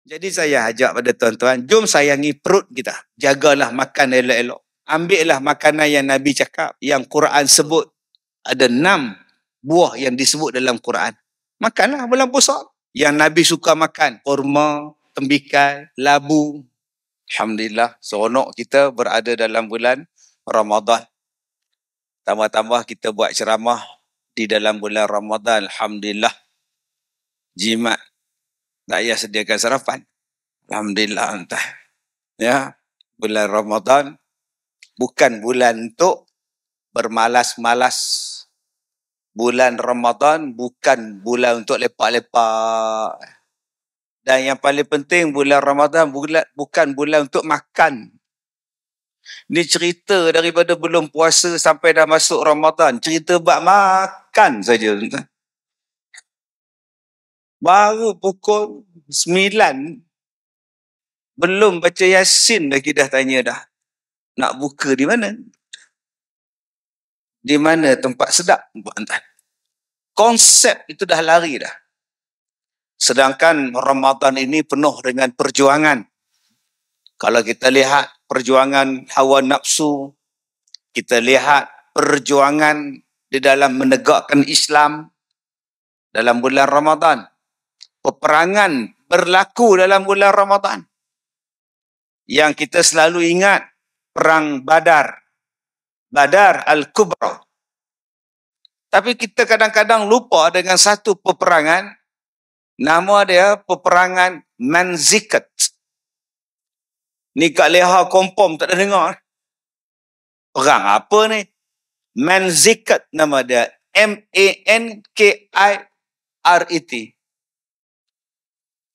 Jadi saya ajak pada tuan-tuan, jom sayangi perut kita. Jagalah makan elok-elok. Ambillah makanan yang Nabi cakap, yang Quran sebut. Ada 6 buah yang disebut dalam Quran. Makanlah bulan puasa. Yang Nabi suka makan, kurma, tembikai, labu. Alhamdulillah, seronok kita berada dalam bulan Ramadan. Tambah-tambah kita buat ceramah di dalam bulan Ramadan. Alhamdulillah. Jimat. Tak payah sediakan sarapan. Alhamdulillah entah. Ya, bulan Ramadan bukan bulan untuk bermalas-malas. Bulan Ramadan bukan bulan untuk lepak-lepak. Dan yang paling penting, bulan Ramadan bukan bulan untuk makan. Ni cerita daripada belum puasa sampai dah masuk Ramadan. Cerita bab makan saja. Baru pukul 9. Belum baca Yasin lagi dah tanya dah. Nak buka di mana? Di mana tempat sedap? Konsep itu dah lari dah. Sedangkan Ramadan ini penuh dengan perjuangan. Kalau kita lihat perjuangan hawa nafsu, kita lihat perjuangan di dalam menegakkan Islam dalam bulan Ramadan. Peperangan berlaku dalam bulan Ramadan. Yang kita selalu ingat, perang Badar. Badar Al-Kubra. Tapi kita kadang-kadang lupa dengan satu peperangan, nama dia peperangan Manzikat. Ni kat Leha Kompom tak ada dengar. Perang apa ni? Manzikat nama dia. M-A-N-K-I-R-E-T.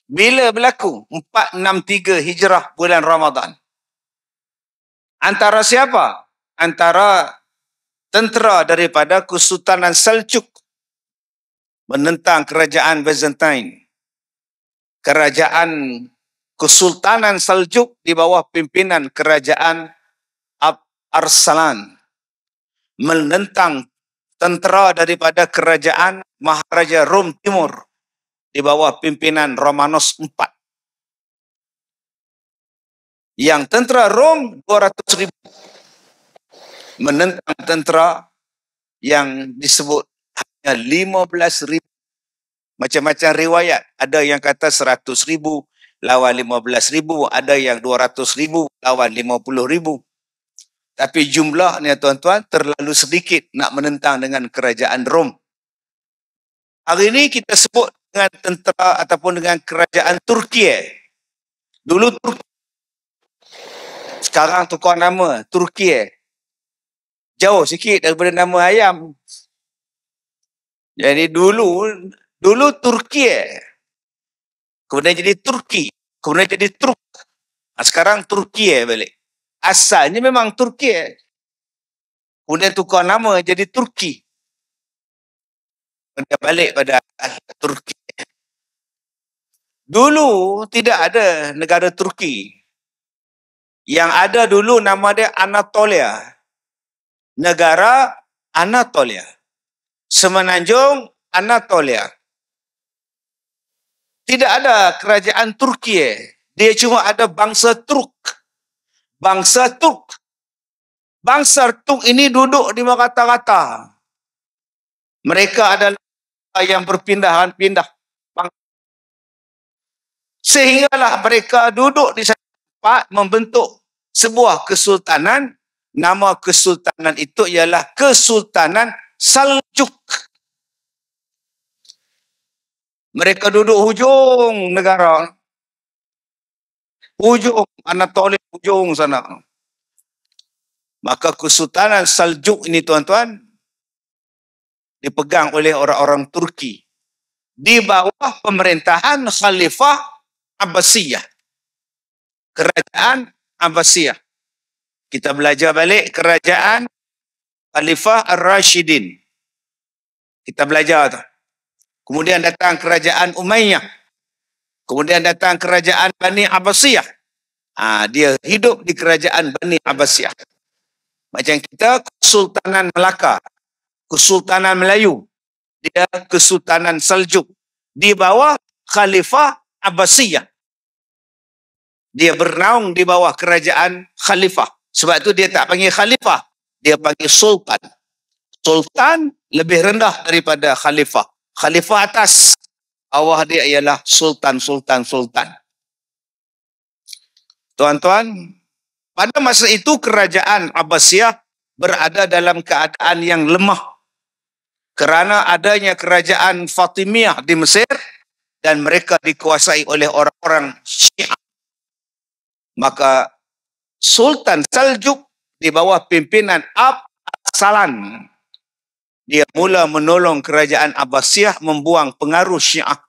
Bila berlaku? 463 Hijrah bulan Ramadan. Antara siapa? Antara tentera daripada Kesultanan Seljuk menentang kerajaan Byzantine. Kerajaan Kesultanan Seljuk di bawah pimpinan kerajaan Arsalan menentang tentera daripada kerajaan Maharaja Rom Timur di bawah pimpinan Romanos IV. Yang tentera Rom 200,000 menentang tentera yang disebut hanya 15,000. Macam-macam riwayat. Ada yang kata 100,000 lawan 15,000, ada yang 200,000 lawan 50,000. Tapi jumlahnya tuan-tuan terlalu sedikit nak menentang dengan kerajaan Rom. Hari ini kita sebut dengan tentera ataupun dengan kerajaan Turki. Dulu Turki. Sekarang tukar nama Turki. Jauh sikit daripada nama ayam. Jadi dulu Turki. Kemudian jadi Turki. Kemudian jadi Turk. Sekarang Turki balik. Asalnya memang Turki. Kemudian tukar nama jadi Turki. Kemudian balik pada Turki. Dulu tidak ada negara Turki. Yang ada dulu nama dia Anatolia. Negara Anatolia. Semenanjung Anatolia. Tidak ada kerajaan Turki. Dia cuma ada bangsa Turk. Bangsa Turk. Bangsa Turk ini duduk di rata-rata. Mereka adalah yang berpindah-pindah. Sehinggalah mereka duduk di satu tempat membentuk sebuah kesultanan. Nama kesultanan itu ialah Kesultanan Seljuk. Mereka duduk hujung negara. Hujung Anatolia, hujung sana. Maka Kesultanan Seljuk ini tuan-tuan dipegang oleh orang-orang Turki di bawah pemerintahan Khalifah Abbasiyah. Kerajaan Abbasiyah. Kita belajar balik kerajaan Khalifah Ar-Rashidin. Kita belajar tu. Kemudian datang kerajaan Umayyah. Kemudian datang kerajaan Bani Abbasiyah. Dia hidup di kerajaan Bani Abbasiyah. Macam kita Kesultanan Melaka, Kesultanan Melayu, dia Kesultanan Seljuk di bawah Khalifah Abbasiyah. Dia bernaung di bawah kerajaan khalifah. Sebab tu dia tak panggil khalifah, dia panggil sultan. Sultan lebih rendah daripada khalifah. Khalifah atas, bawah dia ialah sultan. Tuan-tuan, pada masa itu kerajaan Abbasiyah berada dalam keadaan yang lemah kerana adanya kerajaan Fatimiyah di Mesir dan mereka dikuasai oleh orang-orang Syiah. Maka Sultan Saljuk di bawah pimpinan Arsalan, dia mula menolong kerajaan Abbasiyah membuang pengaruh Syiah.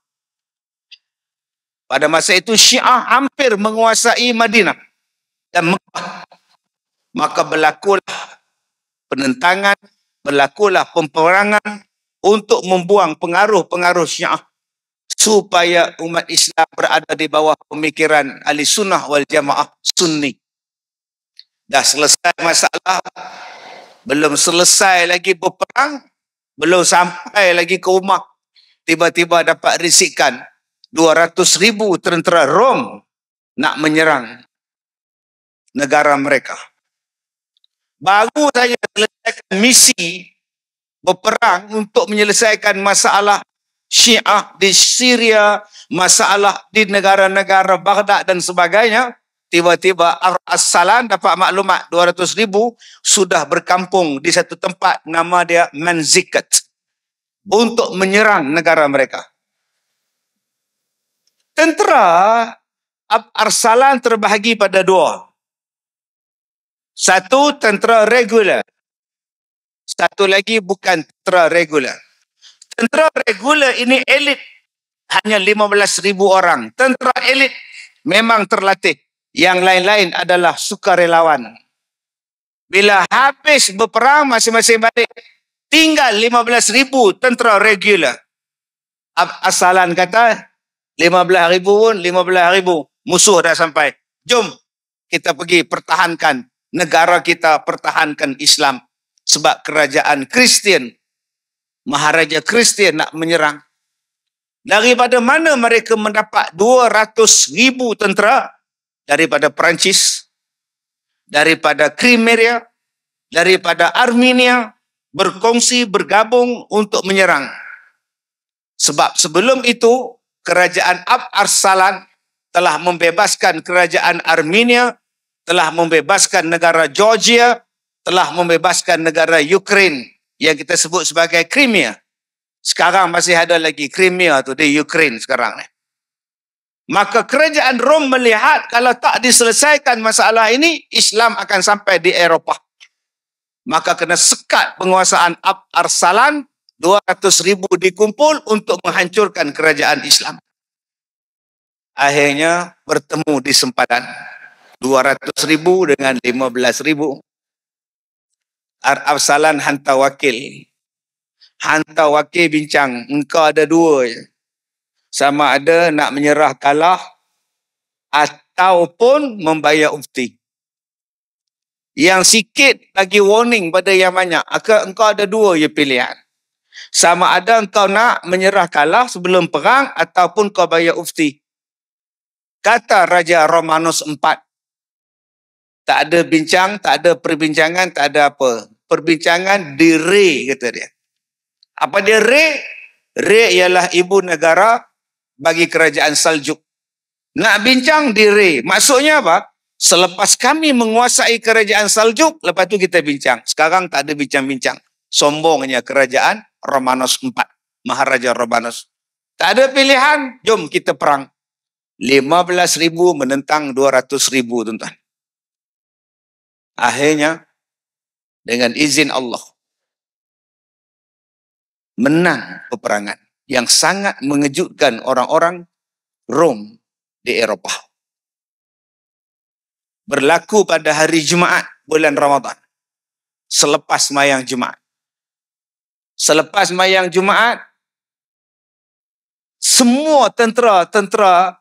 Pada masa itu Syiah hampir menguasai Madinah dan Mekah. Maka berlakulah penentangan, berlakulah peperangan untuk membuang pengaruh-pengaruh Syiah supaya umat Islam berada di bawah pemikiran Ahli Sunnah wal Jamaah Sunni. Dah selesai masalah, belum selesai lagi berperang, belum sampai lagi ke rumah, tiba-tiba dapat risikan 200,000 tentera Rom nak menyerang negara mereka. Baru saja selesaikan misi berperang untuk menyelesaikan masalah Syiah di Syria, masalah di negara-negara Baghdad dan sebagainya, tiba-tiba Arsalan dapat maklumat 200,000 sudah berkampung di satu tempat nama dia Manzikat untuk menyerang negara mereka. Tentera Arsalan terbahagi pada dua. Satu tentera regular, satu lagi bukan tentera regular. Tentera regular ini elit, hanya 15,000 orang. Tentera elit memang terlatih. Yang lain-lain adalah sukarelawan. Bila habis berperang, masing-masing balik, tinggal 15,000 tentera regular. Arsalan kata, 15,000 pun 15,000. Musuh dah sampai. Jom kita pergi pertahankan negara kita, pertahankan Islam. Sebab kerajaan Kristian, Maharaja Kristian nak menyerang. Daripada mana mereka mendapat 200,000 tentera? Daripada Perancis, daripada Crimea, daripada Armenia, berkongsi, bergabung untuk menyerang. Sebab sebelum itu, kerajaan Arsalan telah membebaskan kerajaan Armenia, telah membebaskan negara Georgia, telah membebaskan negara Ukraine yang kita sebut sebagai Crimea. Sekarang masih ada lagi Crimea tu di Ukraine sekarang ni. Maka kerajaan Rom melihat kalau tak diselesaikan masalah ini, Islam akan sampai di Eropah. Maka kena sekat penguasaan Arsalan, 200,000 dikumpul untuk menghancurkan kerajaan Islam. Akhirnya bertemu di sempadan. 200,000 dengan 15,000. Arsalan hantar wakil. Hantar wakil bincang, engkau ada dua je. Sama ada nak menyerah kalah ataupun membayar ufti. Yang sikit bagi warning pada yang banyak. Engkau ada dua je pilihan. Sama ada engkau nak menyerah kalah sebelum perang ataupun kau bayar ufti. Kata Raja Romanus IV. Tak ada bincang, tak ada perbincangan, tak ada apa. Perbincangan dire, kata dia. Apa dia re? Re ialah ibu negara bagi kerajaan Saljuk. Nak bincang dire. Maksudnya apa? Selepas kami menguasai kerajaan Saljuk, lepas tu kita bincang. Sekarang tak ada bincang-bincang. Sombongnya kerajaan Romanus IV. Maharaja Romanus. Tak ada pilihan, jom kita perang. 15,000 menentang 200,000, tuan-tuan. Akhirnya, dengan izin Allah, menang peperangan yang sangat mengejutkan orang-orang Rom di Eropah. Berlaku pada hari Jumaat bulan Ramadan. Selepas mayang Jumaat. Selepas mayang Jumaat, semua tentera-tentera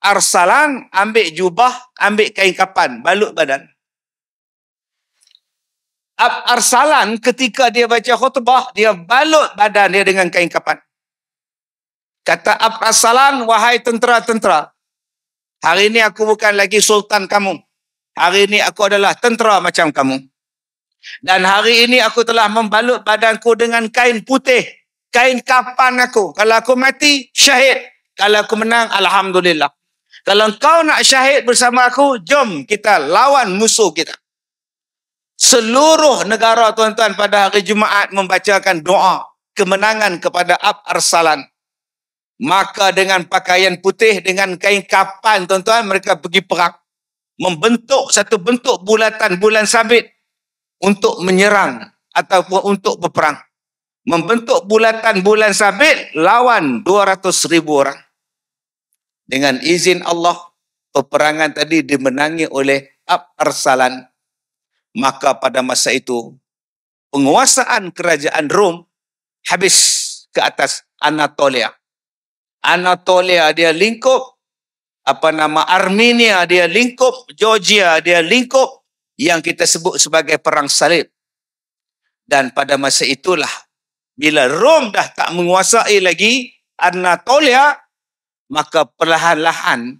Arsalan ambil jubah, ambil kain kapan, balut badan. Arsalan ketika dia baca khutbah, dia balut badan dia dengan kain kapan. Kata Arsalan, wahai tentera-tentera, Hari ini aku bukan lagi sultan kamu. Hari ini aku adalah tentera macam kamu. Dan hari ini aku telah membalut badanku dengan kain putih. Kain kapan aku. Kalau aku mati, syahid. Kalau aku menang, alhamdulillah. Kalau kau nak syahid bersama aku, jom kita lawan musuh kita. Seluruh negara tuan-tuan pada hari Jumaat membacakan doa kemenangan kepada Ab Arsalan. Maka dengan pakaian putih, dengan kain kapan, tuan-tuan, mereka pergi perang. Membentuk satu bentuk bulatan bulan sabit untuk menyerang ataupun untuk berperang. Membentuk bulatan bulan sabit lawan 200,000 orang. Dengan izin Allah, peperangan tadi dimenangi oleh Ab Arsalan. Maka pada masa itu, penguasaan kerajaan Rom habis ke atas Anatolia. Anatolia dia lingkup, Armenia dia lingkup, Georgia dia lingkup, yang kita sebut sebagai perang salib. Dan pada masa itulah, bila Rom dah tak menguasai lagi Anatolia, maka perlahan-lahan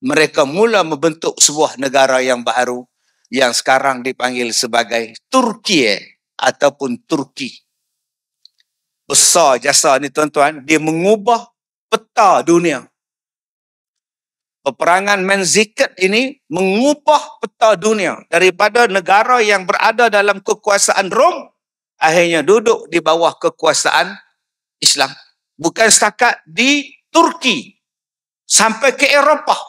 mereka mula membentuk sebuah negara yang baru, yang sekarang dipanggil sebagai Turki ataupun Turki. Besar jasa ni tuan-tuan, dia mengubah peta dunia. Peperangan Manzikert ini mengubah peta dunia. Daripada negara yang berada dalam kekuasaan Rom, akhirnya duduk di bawah kekuasaan Islam. Bukan setakat di Turki, sampai ke Eropah,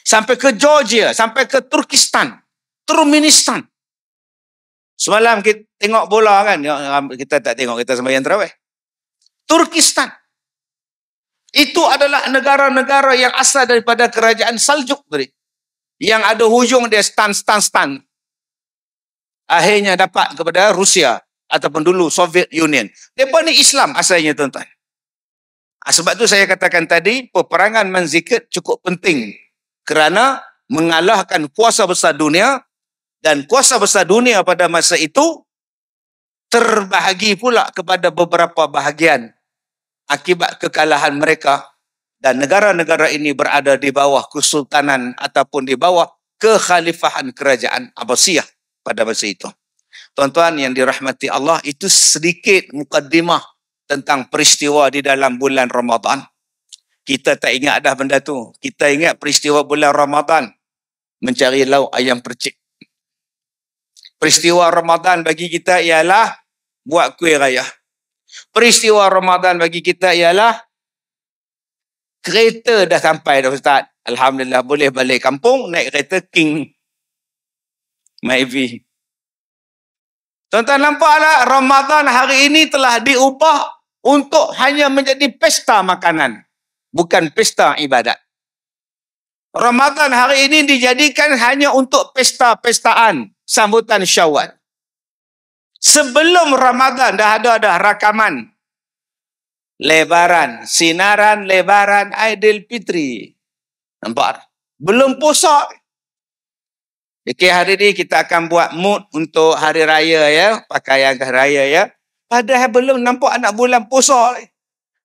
sampai ke Georgia, sampai ke Turkistan, Turkmenistan. Semalam kita tengok bola kan, kita tak tengok, kita sembahyang tarawih. Turkistan. Itu adalah negara-negara yang asal daripada kerajaan Saljuk tadi. Yang ada hujung dia stan. Akhirnya dapat kepada Rusia ataupun dulu Soviet Union. Mereka ni Islam asalnya tuan-tuan. Sebab tu saya katakan tadi, peperangan Manzikert cukup penting. Kerana mengalahkan kuasa besar dunia, dan kuasa besar dunia pada masa itu terbahagi pula kepada beberapa bahagian akibat kekalahan mereka, dan negara-negara ini berada di bawah kesultanan ataupun di bawah kekhalifahan kerajaan Abbasiyah pada masa itu. Tuan-tuan yang dirahmati Allah, itu sedikit mukaddimah tentang peristiwa di dalam bulan Ramadan. Kita tak ingat dah benda tu. Kita ingat peristiwa bulan Ramadan mencari lauk ayam percik. Peristiwa Ramadan bagi kita ialah buat kuih raya. Peristiwa Ramadan bagi kita ialah kereta dah sampai dah Ustaz. Alhamdulillah boleh balik kampung naik kereta King Myvi. Tuan-tuan nampaklah Ramadan hari ini telah diubah untuk hanya menjadi pesta makanan, bukan pesta ibadat. Ramadan hari ini dijadikan hanya untuk pesta-pestaan sambutan Syawal. Sebelum Ramadan dah ada rakaman lebaran, sinaran lebaran Aidilfitri. Nampak? Belum puasa. Okey, hari ini kita akan buat mood untuk hari raya ya, pakaian hari raya ya. Padahal belum nampak anak bulan puasa.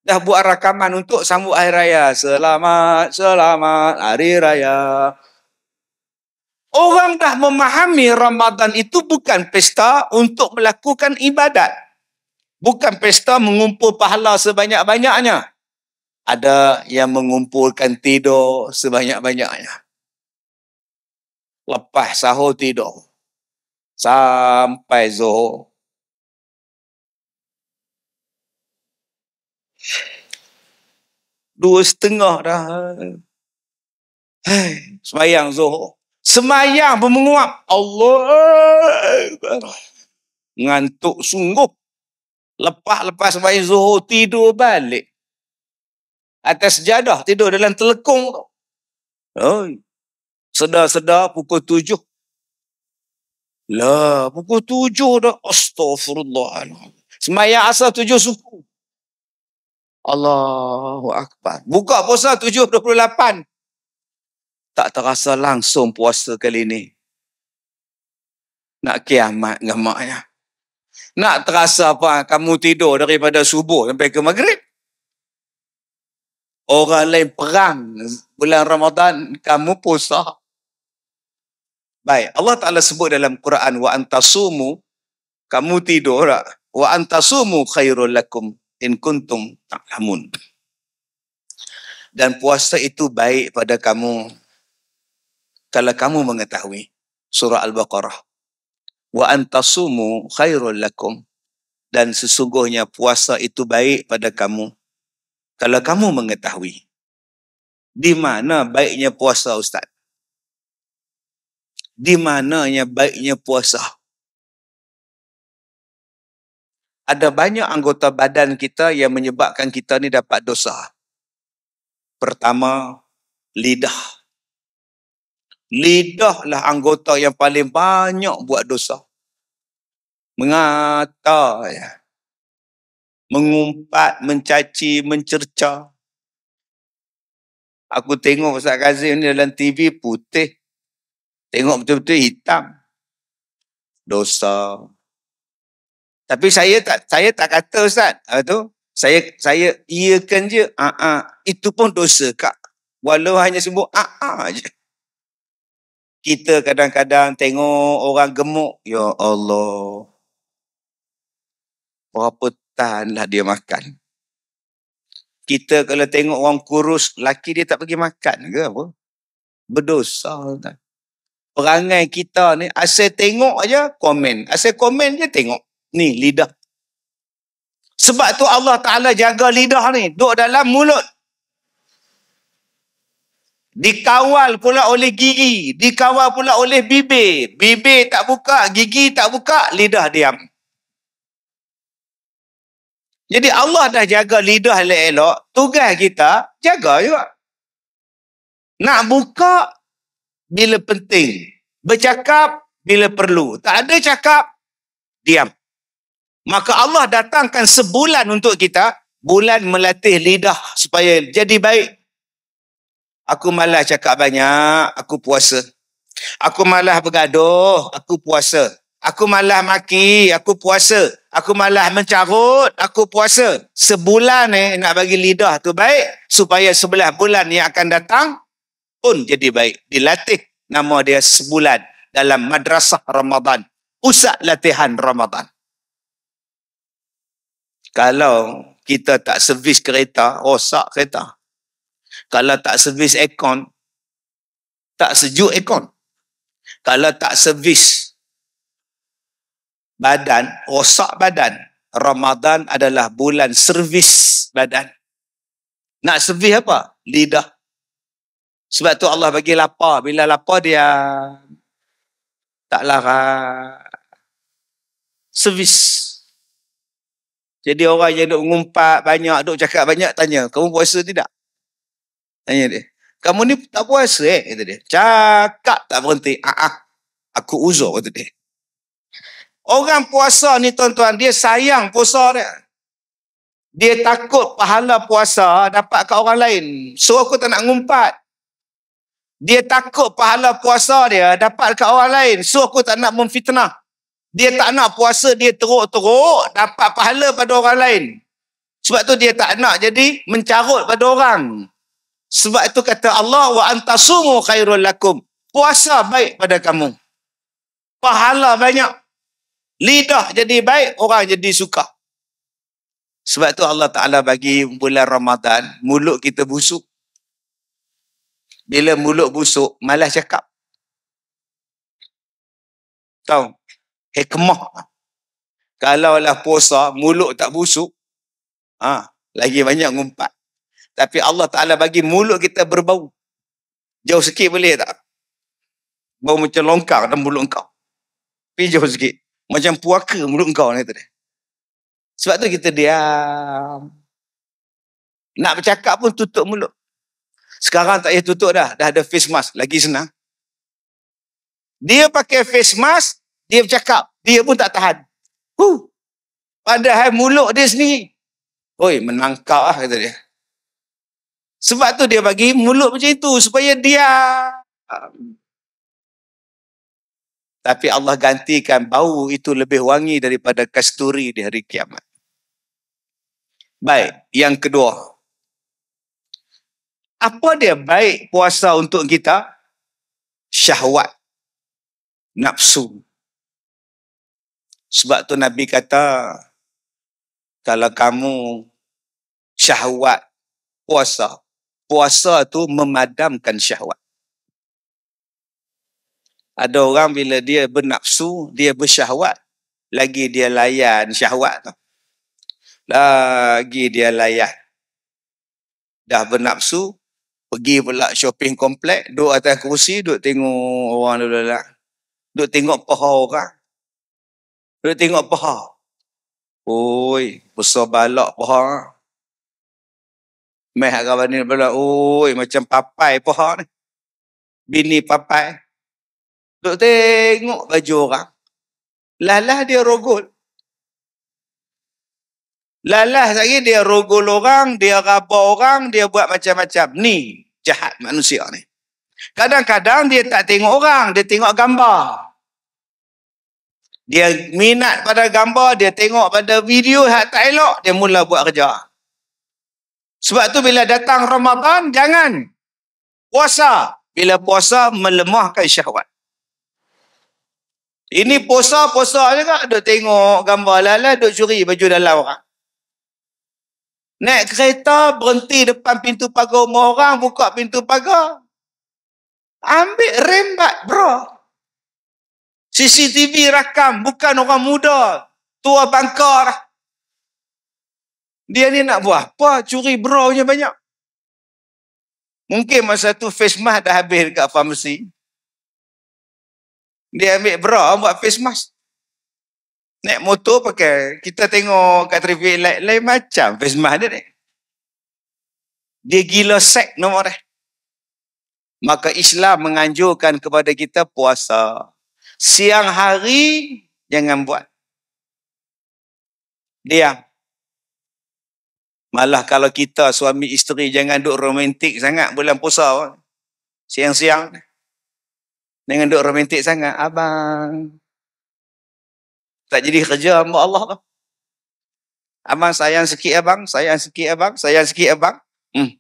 Dah buat rakaman untuk sambut hari raya. Selamat hari raya. Orang dah memahami Ramadan itu bukan pesta untuk melakukan ibadat. Bukan pesta mengumpul pahala sebanyak-banyaknya. Ada yang mengumpulkan tidur sebanyak-banyaknya. Lepas sahur tidur. Sampai zuhur. Dua setengah dah. Sembahyang zuhur. Semayang bermenguap. Allah. Ngantuk sungguh. Lepas sembahyang zuhur tidur balik. Atas sejadah tidur dalam telekung. Sedar-sedar pukul 7. Lah, pukul 7 dah. Astaghfirullah. Semayang asal 7 suku. Allahu Akbar. Buka puasa 7.28. Tak terasa langsung puasa kali ni. Nak kiamat gamaknya. Nak terasa apa? Kamu tidur daripada subuh sampai ke maghrib. Orang lain perang bulan Ramadan, kamu puasa. Baik, Allah Ta'ala sebut dalam Quran, wa antasumu, kamu tidur tak? Wa antasumu khairul lakum in kuntum ta'lamun. Dan puasa itu baik pada kamu kalau kamu mengetahui. Surah Al-Baqarah. Wa antasumu khairul lakum. Dan sesungguhnya puasa itu baik pada kamu kalau kamu mengetahui. Di mana baiknya puasa, Ustaz? Di mananya baiknya puasa? Ada banyak anggota badan kita yang menyebabkan kita ni dapat dosa. Pertama, lidah. Lidah lah anggota yang paling banyak buat dosa. Mengata, ya. Mengumpat, mencaci, mencerca. Aku tengok Ustaz Kazim ni dalam TV putih. Tengok betul-betul hitam. Dosa. Tapi saya tak kata Ustaz. Tu saya iakan je. Itu pun dosa Kak. Walau hanya sebut je. Kita kadang-kadang tengok orang gemuk. Ya Allah. Berapa tan lah dia makan. Kita kalau tengok orang kurus, laki dia tak pergi makan ke apa? Berdosa. Perangai kita ni, asal tengok aja komen. Asal komen je tengok. Ni, lidah. Sebab tu Allah Ta'ala jaga lidah ni. Duduk dalam mulut. Dikawal pula oleh gigi. Dikawal pula oleh bibir. Bibir tak buka, gigi tak buka, lidah diam. Jadi Allah dah jaga lidah elok-elok. Tugas kita, jaga juga. Nak buka, bila penting. Bercakap bila perlu. Tak ada cakap, diam. Maka Allah datangkan sebulan untuk kita. Bulan melatih lidah supaya jadi baik. Aku malas cakap banyak, aku puasa. Aku malas bergaduh, aku puasa. Aku malas maki, aku puasa. Aku malas mencarut, aku puasa. Sebulan nak bagi lidah tu baik. Supaya 11 bulan yang akan datang pun jadi baik. Dilatih. Nama dia sebulan dalam madrasah Ramadan. Pusat latihan Ramadan. Kalau kita tak servis kereta, rosak kereta. Kalau tak servis aircon, tak sejuk aircon. Kalau tak servis badan, rosak badan. Ramadan adalah bulan servis badan. Nak servis apa? Lidah. Sebab tu Allah bagi lapar. Bila lapar dia tak larang. Servis. Jadi orang yang duk ngumpat banyak, duk cakap banyak, tanya, kamu puasa tidak? Tanya dia. Kamu ni tak puasa kata dia. Cakap tak berhenti. Aku uzur kata dia. Orang puasa ni tuan-tuan, dia sayang puasa dia. Dia takut pahala puasa dapat kat orang lain. So aku tak nak ngumpat. Dia takut pahala puasa dia dapat kat orang lain. So aku tak nak memfitnah. Dia tak nak puasa dia teruk-teruk dapat pahala pada orang lain. Sebab tu dia tak nak jadi mencarut pada orang. Sebab itu kata Allah, wa antasumu khairul lakum. Puasa baik pada kamu. Pahala banyak. Lidah jadi baik, orang jadi suka. Sebab tu Allah Ta'ala bagi bulan Ramadan, mulut kita busuk. Bila mulut busuk, malas cakap. Tahu? Hikmah. Kalaulah puasa, mulut tak busuk, lagi banyak ngumpat. Tapi Allah Ta'ala bagi mulut kita berbau. Jauh sikit boleh tak? Bau macam longkang dalam mulut kau. Pergi jauh sikit. Macam puaka mulut kau ni tadi. Sebab tu kita diam. Nak bercakap pun tutup mulut. Sekarang tak payah tutup dah. Dah ada face mask. Lagi senang. Dia pakai face mask, dia bercakap. Dia pun tak tahan. Padahal mulut dia sendiri. Oi, menangkap lah kata dia. Sebab tu dia bagi mulut macam itu. Supaya dia. Tapi Allah gantikan bau itu lebih wangi daripada kasturi di hari kiamat. Baik, yang kedua. Apa dia baik puasa untuk kita? Syahwat, nafsu. Sebab tu Nabi kata, kalau kamu syahwat, puasa tu memadamkan syahwat. Ada orang bila dia bernafsu, dia bersyahwat, lagi dia layan syahwat tu. Lagi dia layan. Dah bernafsu, pergi pula shopping komplek, duduk atas kerusi, duduk tengok orang dulu lah. Duduk tengok paha orang. Duduk tengok paha. Oi, besar balak paha. Meh agak ni pula, oi, macam papai paha ni. Bini papai. Duduk tengok baju orang. Lalah dia rogol. Lalah lagi dia rogol orang, dia raba orang, dia buat macam-macam. Ni jahat manusia ni. Kadang-kadang dia tak tengok orang, dia tengok gambar. Dia minat pada gambar, dia tengok pada video yang tak elok, dia mula buat kerja. Sebab tu bila datang Ramadan, jangan puasa. Bila puasa, melemahkan syahwat. Ini puasa juga, duk tengok gambar lala, duk curi baju dalam orang. Naik kereta, berhenti depan pintu pagar rumah orang, buka pintu pagar. Ambil rembat, bro. CCTV rakam, bukan orang muda. Tua bangkar. Dia ni nak buat apa? Curi bro nya banyak. Mungkin masa tu face mask dah habis dekat farmasi. Dia ambil bra buat face mask. Naik motor pakai. Kita tengok kat traffic light lain macam face mask dia ni. Dia gila sek nombor dia. Maka Islam menganjurkan kepada kita puasa. Siang hari jangan buat. Diam. Malah kalau kita suami isteri jangan duk romantik sangat bulan puasa. Siang-siang. Jangan duk romantik sangat. Abang. Tak jadi kerja sama Allah tu. Abang sayang sikit abang. Sayang sikit abang. Sayang sikit abang.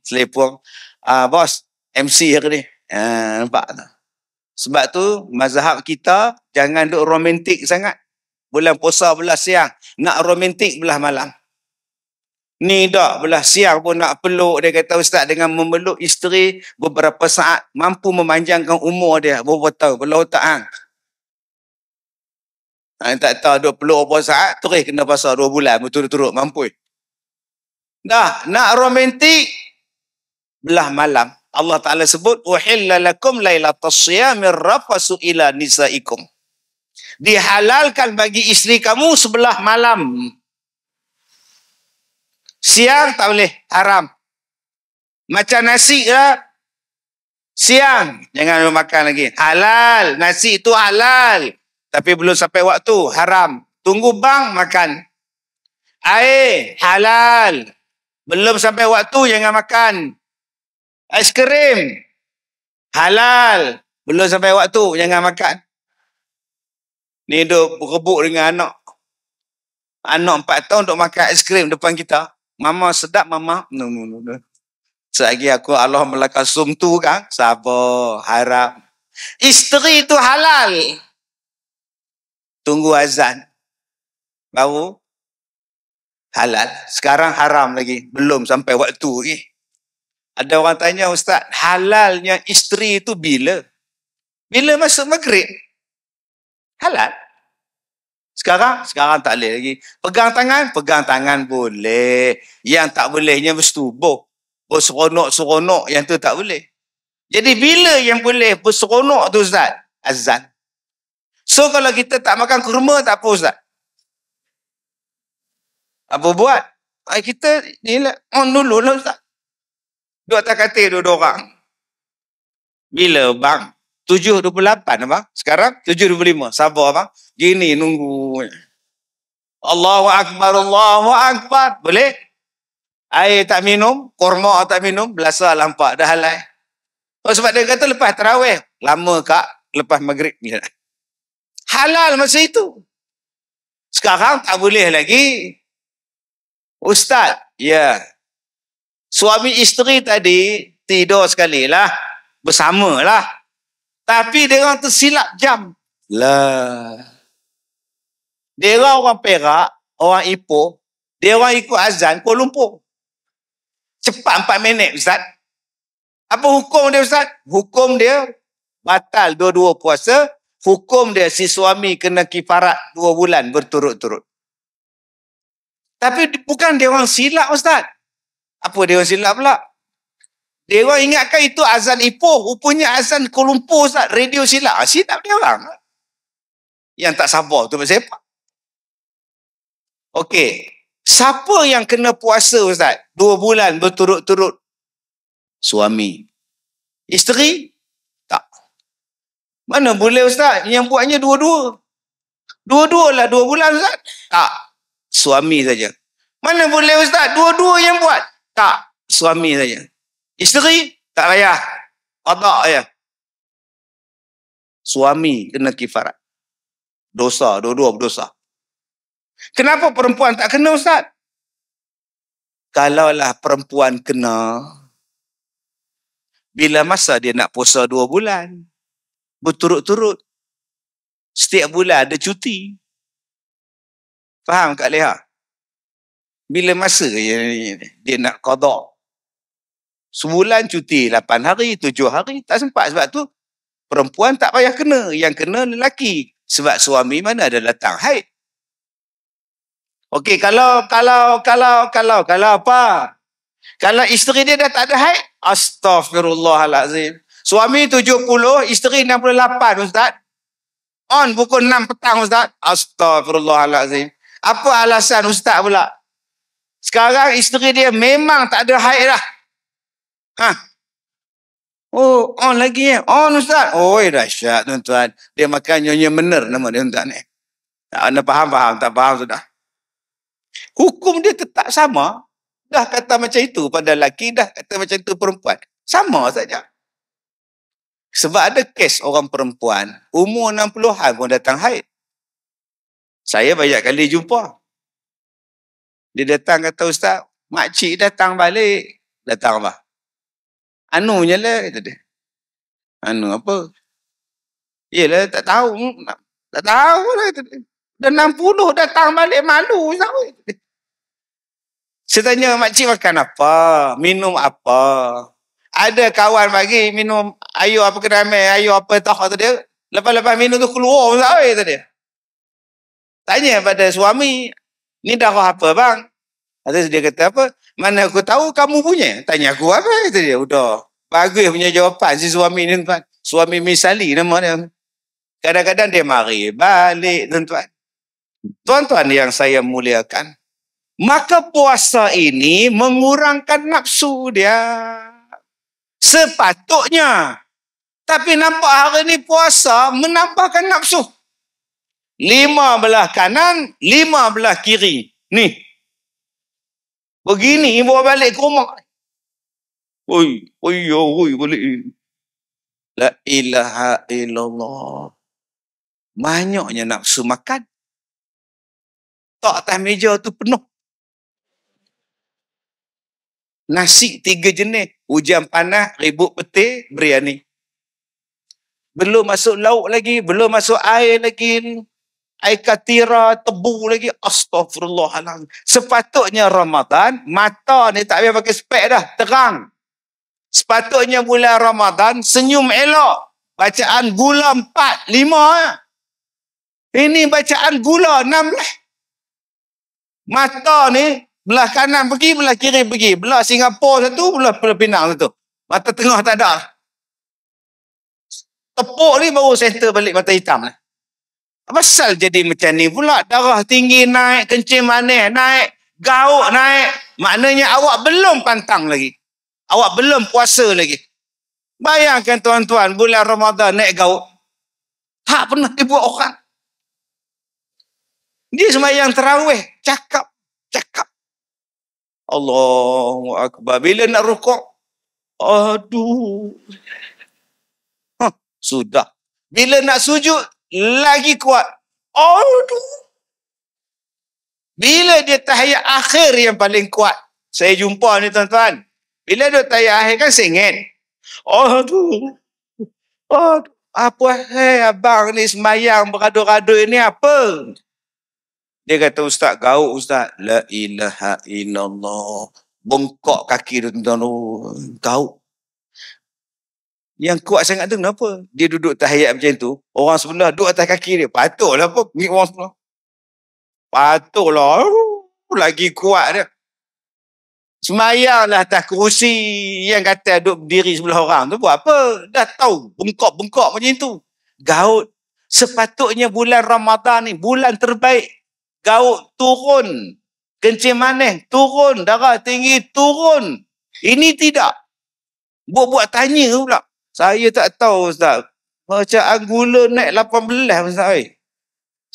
Selepung. Bos. MC hari ni. Nampak tak? Sebab tu mazhab kita jangan duk romantik sangat. Bulan puasa belah siang. Nak romantik belah malam. Ni dah belah siang pun nak peluk. Dia kata ustaz dengan memeluk isteri beberapa saat mampu memanjangkan umur dia. Berapa tahun? Belah otak hang. Tak tahu duk peluk berapa saat. Terus kena pasal 2 bulan. Betul-betul mampu. Dah nak romantik belah malam. Allah Ta'ala sebut, uhilla lakum lailatas siyamir rafasu ila nisaikum. Dihalalkan bagi isteri kamu sebelah malam. Siang tak boleh, haram. Macam nasi lah. Siang, jangan makan lagi. Halal, nasi itu halal. Tapi belum sampai waktu, haram. Tunggu bang, makan. Air, halal. Belum sampai waktu, jangan makan. Aiskrim, halal. Belum sampai waktu, jangan makan. Ni duk berebut dengan anak. Anak 4 tahun duk makan aiskrim depan kita. Mama sedap, mama. No. Selagi aku Allah melakar sum tu kan. Sabar, harap. Isteri tu halal. Tunggu azan. Baru halal. Sekarang haram lagi. Belum sampai waktu lagi. Ada orang tanya, Ustaz, halalnya isteri itu bila? Bila masuk maghrib? Halal. Sekarang tak boleh lagi. Pegang tangan boleh. Yang tak bolehnya bersetubuh. Berseronok-seronok, yang tu tak boleh. Jadi bila yang boleh berseronok tu Ustaz? Azan. So kalau kita tak makan kurma, tak apa Ustaz? Apa buat? Kita ni lah, on dulu lah Ustaz. Dua atas katil 2 orang. Bila bang? 7.28 abang. Sekarang 7.25. Sabar abang. Gini nunggu. Allahu Akbar, Allahu Akbar. Boleh? Air tak minum, kurma tak minum, belasa lampak dah halal. Sebab dia kata lepas tarawih. Lama kak, lepas maghrib. Halal masa itu. Sekarang tak boleh lagi. Ustaz, ya. Suami isteri tadi tidur sekali lah. Bersamalah. Tapi dia orang tu silap jam. Lah. Dia orang Perak, orang Ipoh, dia orang ikut azan Kuala Lumpur. Cepat 4 minit, Ustaz. Apa hukum dia, Ustaz? Hukum dia batal dua-dua puasa. Hukum dia si suami kena kifarat 2 bulan berturut-turut. Tapi bukan dia orang silap, Ustaz. Apa dia orang silap pula? Dia orang ingatkan itu azan Ipoh. Rupanya azan Kuala Lumpur, Ustaz. Radio silap. Silap dia orang. Yang tak sabar tu sepak. Okey. Siapa yang kena puasa, Ustaz? 2 bulan berturut-turut? Suami. Isteri? Tak. Mana boleh, Ustaz? Yang buatnya dua-dua. Dua-dua lah 2 bulan, Ustaz. Tak. Suami saja. Mana boleh, Ustaz? Dua-dua yang buat? Tak. Suami saja. Isteri? Tak payah. Qada ya. Suami kena kifarat. Dosa. Dua-dua berdosa. Kenapa perempuan tak kena, Ustaz? Kalaulah perempuan kena, bila masa dia nak puasa 2 bulan? Berturut-turut. Setiap bulan ada cuti. Faham Kak Leha? Bila masa dia nak qada? Sebulan cuti 8 hari, 7 hari. Tak sempat. Sebab tu perempuan tak payah kena. Yang kena lelaki. Sebab suami mana ada datang haid. Okey, kalau apa? Kalau isteri dia dah tak ada haid, astaghfirullahalazim. Suami 70, isteri 68, Ustaz. On pukul 6 petang, Ustaz. Astaghfirullahalazim. Apa alasan Ustaz pula? Sekarang isteri dia memang tak ada haid dah. Oh, on lagi ya? On, Ustaz. Oh, dahsyat, tuan-tuan. Dia makan nyonya benar nama dia, tuan ni. Anda faham? Tak faham sudah. Hukum dia tetap sama. Dah kata macam itu pada lelaki, dah kata macam itu perempuan. Sama saja. Sebab ada kes orang perempuan, umur 60-an pun datang haid. Saya banyak kali jumpa. Dia datang kata, Ustaz, makcik datang balik. Datang apa? Anunya lah, kata dia. Anu apa? Yelah, tak tahu. Tak tahu lah, kata dia. Dah 60 datang balik, malu. Saya tanya, makcik makan apa? Minum apa? Ada kawan bagi minum air apa kenamai, air apa tahu kata dia. Lepas-lepas minum tu keluar, kata dia. Tanya pada suami, ni darah apa bang? Dia kata apa? Mana aku tahu kamu punya? Tanya aku apa? Kata dia. Udah. Bagus punya jawapan si suami ni, tuan. Suami misali nama dia. Kadang-kadang dia mari balik, tuan-tuan. Tuan-tuan yang saya muliakan. Maka puasa ini mengurangkan nafsu dia. Sepatutnya. Tapi nampak hari ni puasa menambahkan nafsu. 5 belah kanan, 5 belah kiri. Ni. Begini bawa balik ke rumah. Oi, balik. La ilaha illallah. Banyaknya nafsu makan. Tak atas meja tu penuh. Nasi 3 jenis. Hujan panas, ribut petir, biryani. Belum masuk lauk lagi, belum masuk air lagi. Air katira, tebu lagi. Astaghfirullahaladzim. Sepatutnya Ramadan, mata ni tak payah pakai spek dah, terang. Sepatutnya bulan Ramadan, senyum elok. Bacaan gula 4, 5. Ini bacaan gula 16. Mata ni, belah kanan pergi, belah kiri pergi. Belah Singapura satu, belah Penang satu. Mata tengah tak ada. Tepuk ni baru center balik mata hitam lah. Apa pasal jadi macam ni pula? Darah tinggi naik, kencing manis naik, gauk naik. Maknanya awak belum pantang lagi. Awak belum puasa lagi. Bayangkan tuan-tuan, bulan Ramadan naik gauk. Tak pernah dibuat orang. Dia sembahyang tarawih, cakap. Allahu Akbar. Bila nak rukuk? Aduh. Sudah. Bila nak sujud, lagi kuat. Aduh. Bila dia tahiyat akhir yang paling kuat. Saya jumpa ni tuan-tuan. Bila duk tayar akhir kan sengit. Oh tu. Oh, apa abang ni semayang beradu-radu ini apa? Dia kata, Ustaz, gauk Ustaz. La ilaha illallah. Bengkok kaki dia tuan tu. Gauk. Yang kuat sangat tu kenapa? Dia duduk tahiyat macam tu. Orang sebelah duduk atas kaki dia. Patutlah apa? Ni orang sebelah. Patutlah. Lagi kuat dia. Semayanglah atas kerusi yang kata duduk berdiri sebelah orang tu buat apa? Dah tahu bengkok-bengkok macam tu. Gaut. Sepatutnya bulan Ramadan ni bulan terbaik. Gaut turun. Kencing manis turun. Darah tinggi turun. Ini tidak. Buat-buat tanya pula. Saya tak tahu Ustaz. Bacaan gula naik 18 Ustaz.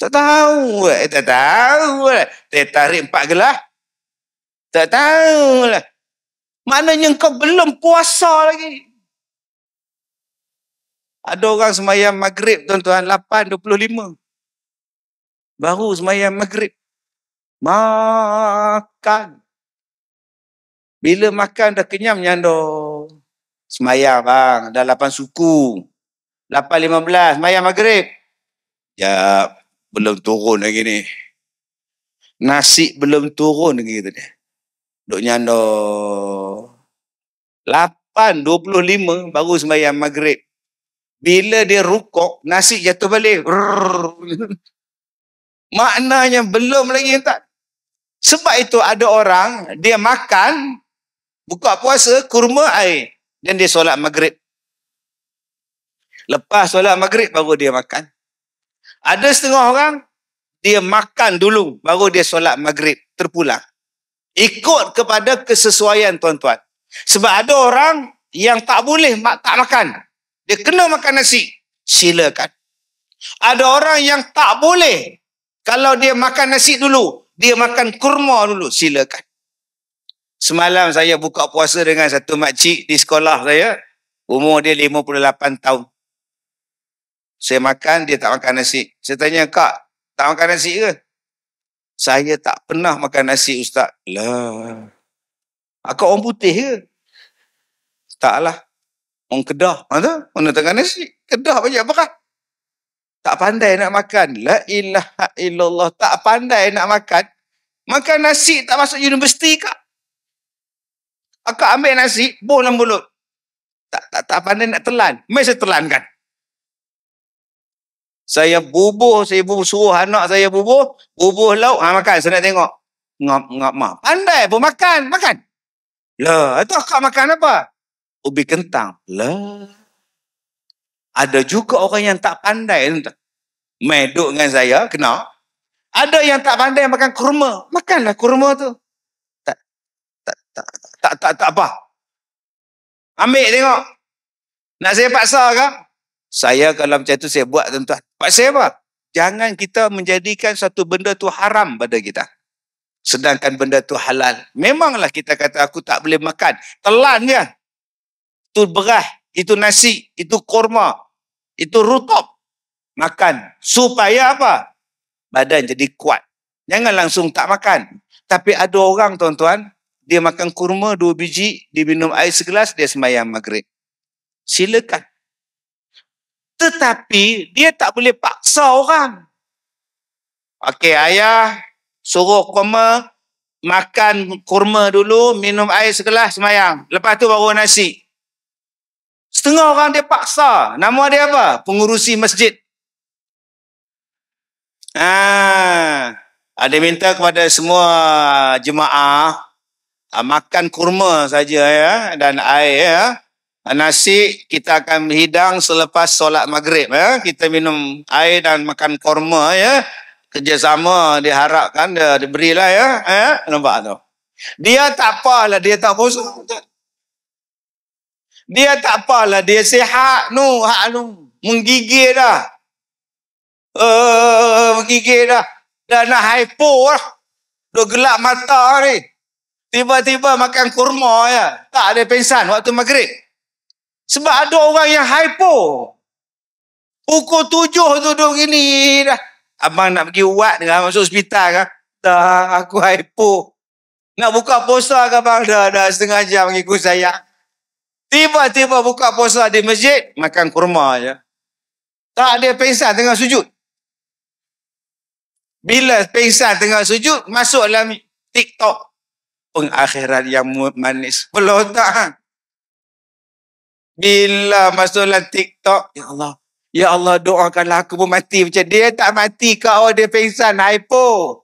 Tak tahu. Tak tahu. Dia tarik 4 gelas. Tak tahu lah. Maknanya kau belum puasa lagi. Ada orang semayang maghrib tuan-tuan 8.25. Baru semayang maghrib. Makan. Bila makan dah kenyam nyando. Semayang bang. Dah 8 suku. 8.15. Semayang maghrib. Ya. Belum turun lagi ni. Nasi belum turun lagi tu dia. Duk nyando 8.25 baru sembahyang maghrib. Bila dia rukuk, nasi jatuh balik. Maknanya belum lagi tak. Sebab itu ada orang, dia makan, buka puasa, kurma air. Dan dia solat maghrib. Lepas solat maghrib, baru dia makan. Ada setengah orang, dia makan dulu, baru dia solat maghrib. Terpulang. Ikut kepada kesesuaian tuan-tuan. Sebab ada orang yang tak boleh tak makan. Dia kena makan nasi. Silakan. Ada orang yang tak boleh. Kalau dia makan nasi dulu, dia makan kurma dulu. Silakan. Semalam saya buka puasa dengan satu makcik di sekolah saya. Umur dia 58 tahun. Saya makan, dia tak makan nasi. Saya tanya, Kak, tak makan nasi ke? Saya tak pernah makan nasi Ustaz. Lah. Akak orang putih ke? Taklah. Orang Kedah. Mana tengah nasi? Kedah banyak berat. Tak pandai nak makan. La ilaha illallah. Tak pandai nak makan. Makan nasi tak masuk universiti kak. Akak ambil nasi, buh dalam mulut. Tak pandai nak telan. Mesti telankan. Saya bubuh suruh anak saya bubuh lauk, makan, saya nak tengok. Ngap mah. Pandai pun makan. Lah, itu akak makan apa? Ubi kentang. Lah. Ada juga orang yang tak pandai. Meduk dengan saya, kena. Ada yang tak pandai makan kurma. Makanlah kurma tu. Tak apa. Ambil tengok. Nak saya paksa ke? Saya kalau macam tu saya buat tuan-tuan. Paksa apa? Jangan kita menjadikan satu benda tu haram pada kita. Sedangkan benda tu halal. Memanglah kita kata aku tak boleh makan. Telan je. Itu beras, itu nasi, itu kurma, itu rutub. Makan. Supaya apa? Badan jadi kuat. Jangan langsung tak makan. Tapi ada orang tuan-tuan, dia makan kurma 2 biji, dia minum air segelas, dia sembahyang maghrib. Silakan. Tetapi dia tak boleh paksa orang. Okey, ayah suruh kurma, makan kurma dulu, minum air segelas, sembahyang. Lepas tu baru nasi. Setengah orang dia paksa. Nama dia apa? Pengurusi masjid. Ada minta kepada semua jemaah makan kurma saja ya, dan air ya. Nasi kita akan hidang selepas solat maghrib ya. Kita minum air dan makan kurma ya. Kerjasama diharapkan dia diberilah ya. Nampak tu. Dia tak apalah, dia tak puasa. Dia tak apalah, dia sihat nu, menggigil dah. Menggigil dah. Dah nak hypo lah. Dah gelap mata ni. Tiba-tiba makan kurma ya. Tak ada pingsan waktu maghrib. Sebab ada orang yang hypo. Pukul 7 tu duduk gini dah. Abang nak pergi ubat dengan masuk hospital kan? Tak, aku hypo. Nak buka puasa ke bang? Dah setengah jam mengikut saya. Tiba-tiba buka puasa di masjid, makan kurma je. Tak, dia pengsan tengah sujud. Bila pengsan tengah sujud, masuk dalam TikTok. Pengakhiran yang manis. Belum tak. Bila masuk dalam TikTok, ya Allah. Ya Allah, doakanlah aku pun mati macam dia. Tak mati kau, dia pengsan. Hypo.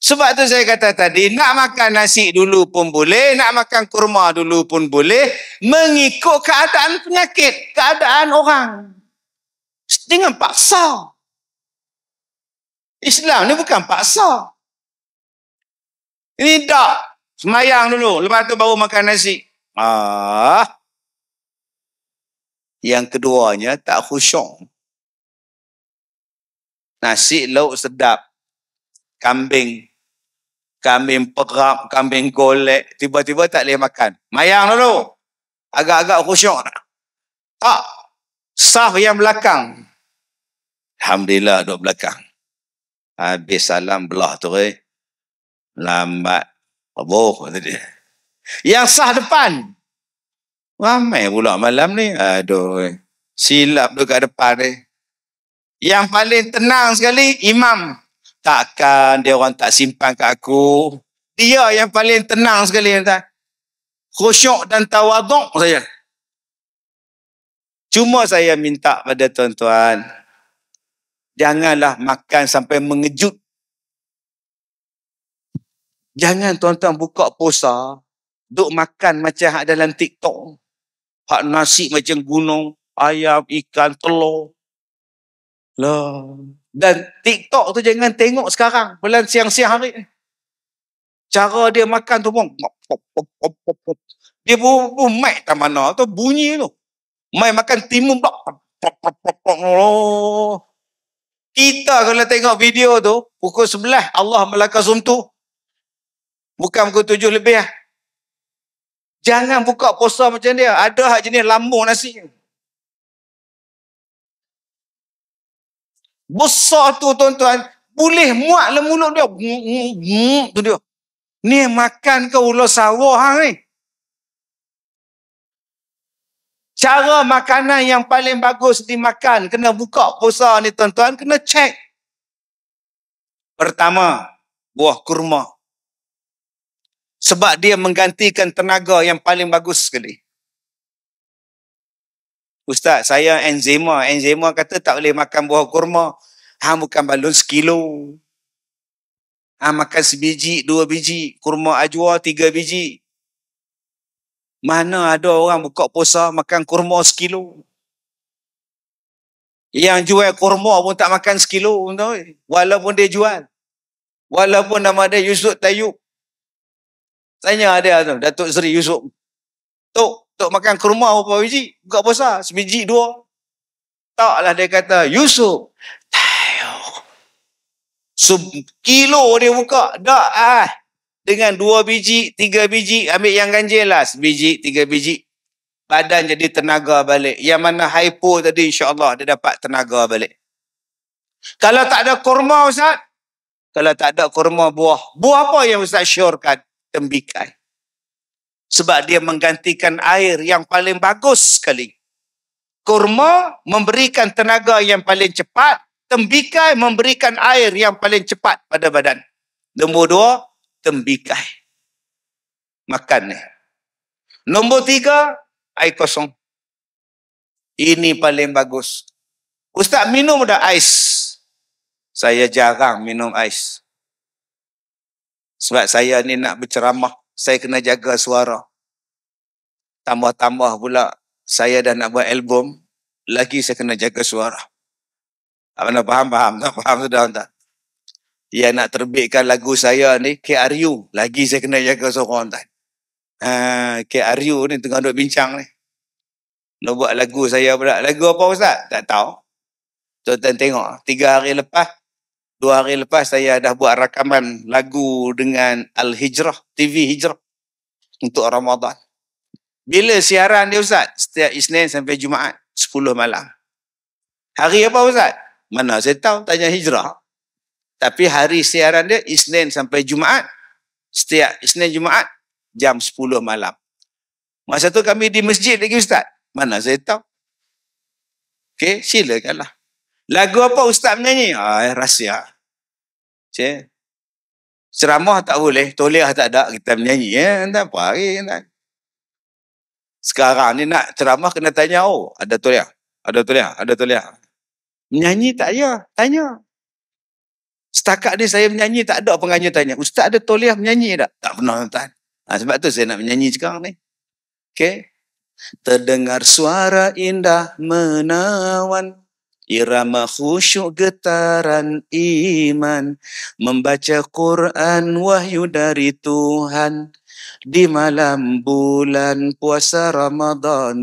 Sebab tu saya kata tadi, nak makan nasi dulu pun boleh, nak makan kurma dulu pun boleh, mengikut keadaan penyakit, keadaan orang. Dengan paksa. Islam ni bukan paksa. Ini tak. Semayang dulu, lepas tu baru makan nasi. Yang keduanya, tak khusyuk. Nasi lauk sedap. Kambing perap, kambing golek, tiba-tiba tak boleh makan. Mayang dulu. Agak-agak khusyuk. Tak. Saf yang belakang. Alhamdulillah duduk belakang. Habis salam belah tu. Lambat. Aboh. Yang sah depan. Ramai pula malam ni. Aduh. Silap tu kat depan ni. Yang paling tenang sekali, imam. Takkan dia orang tak simpan kat aku. Dia yang paling tenang sekali. Khusyuk dan tawaduk saya. Cuma saya minta pada tuan-tuan, janganlah makan sampai mengejut. Jangan tuan-tuan buka puasa, duk makan macam hak dalam TikTok. Hak nasi macam gunung, ayam, ikan, telur. Lah. Dan TikTok tu jangan tengok sekarang, bulan siang-siang hari. Cara dia makan tu pun, dia pun mic tak mana tu, bunyi tu. Mai makan timun pula. Kita kalau tengok video tu, pukul 11, Allah melaka sumtu. Bukan pukul 7 lebih lah. Jangan buka puasa macam dia. Ada hak jenis lambung nasi. Besar tu tuan-tuan, boleh muat dalam mulut dia. Tu dia. Ni makan ke ular sawah hang ni? Cara makanan yang paling bagus dimakan, kena buka puasa ni tuan-tuan, kena cek. Pertama, buah kurma. Sebab dia menggantikan tenaga yang paling bagus sekali. Ustaz, saya enzima. Enzima kata tak boleh makan buah kurma. Hang bukan balun sekilo. Hang makan sebiji, 2 biji. Kurma ajwa 3 biji. Mana ada orang buka puasa makan kurma sekilo. Yang jual kurma pun tak makan sekilo. Walaupun dia jual. Walaupun nama dia Yusuf Tayyub. Tanya dia tu, Datuk Seri Yusuf. Tok makan kurma berapa biji? Buka puasa, sebiji 2. Taklah dia kata, Yusuf. Kilo dia buka. Tak dengan 2 biji, 3 biji, ambil yang ganjil lah. Sebiji, 3 biji. Badan jadi tenaga balik. Yang mana hypo tadi, insyaAllah dia dapat tenaga balik. Kalau tak ada kurma Ustaz? Kalau tak ada kurma buah. Buah apa yang Ustaz syorkan? Tembikai. Sebab dia menggantikan air yang paling bagus sekali. Kurma memberikan tenaga yang paling cepat. Tembikai memberikan air yang paling cepat pada badan. Nombor 2, tembikai. Makan ni. Nombor 3, air kosong. Ini paling bagus. Ustaz, minum dah ais. Saya jarang minum ais. Sebab saya ni nak berceramah. Saya kena jaga suara. Tambah-tambah pula saya dah nak buat album. Lagi saya kena jaga suara. Mana faham? Tak faham sudah tak? Dia nak terbitkan lagu saya ni, KRU. Lagi saya kena jaga suara tak? KRU ni tengah duk bincang ni. Nak buat lagu saya pula. Lagu apa Ustaz? Tak tahu. Tuan-tuan tengok. 3 hari lepas, 2 hari lepas saya dah buat rakaman lagu dengan Al-Hijrah, TV Hijrah untuk Ramadan. Bila siaran dia Ustaz? Setiap Isnin sampai Jumaat, 10 malam. Hari apa Ustaz? Mana saya tahu, tanya Hijrah. Tapi hari siaran dia Isnin sampai Jumaat, Setiap Isnin Jumaat jam 10 malam. Masa tu kami di masjid lagi Ustaz. Mana saya tahu. Okey, silakanlah. Lagu apa Ustaz menyanyi? Rahsia. Cik. Ceramah tak boleh, toliah tak ada, kita menyanyi. Tak apa lagi. Sekarang ni nak ceramah kena tanya, ada toliah? Ada toliah? Ada toliah? Menyanyi tak ya? Tanya. Setakat ni saya menyanyi, tak ada penganjur tanya, Ustaz ada toliah menyanyi tak? Tak pernah tuan. Sebab tu saya nak menyanyi sekarang ni. Okey. Terdengar suara indah menawan, irama khusyuk getaran iman, membaca Quran wahyu dari Tuhan di malam bulan puasa Ramadan.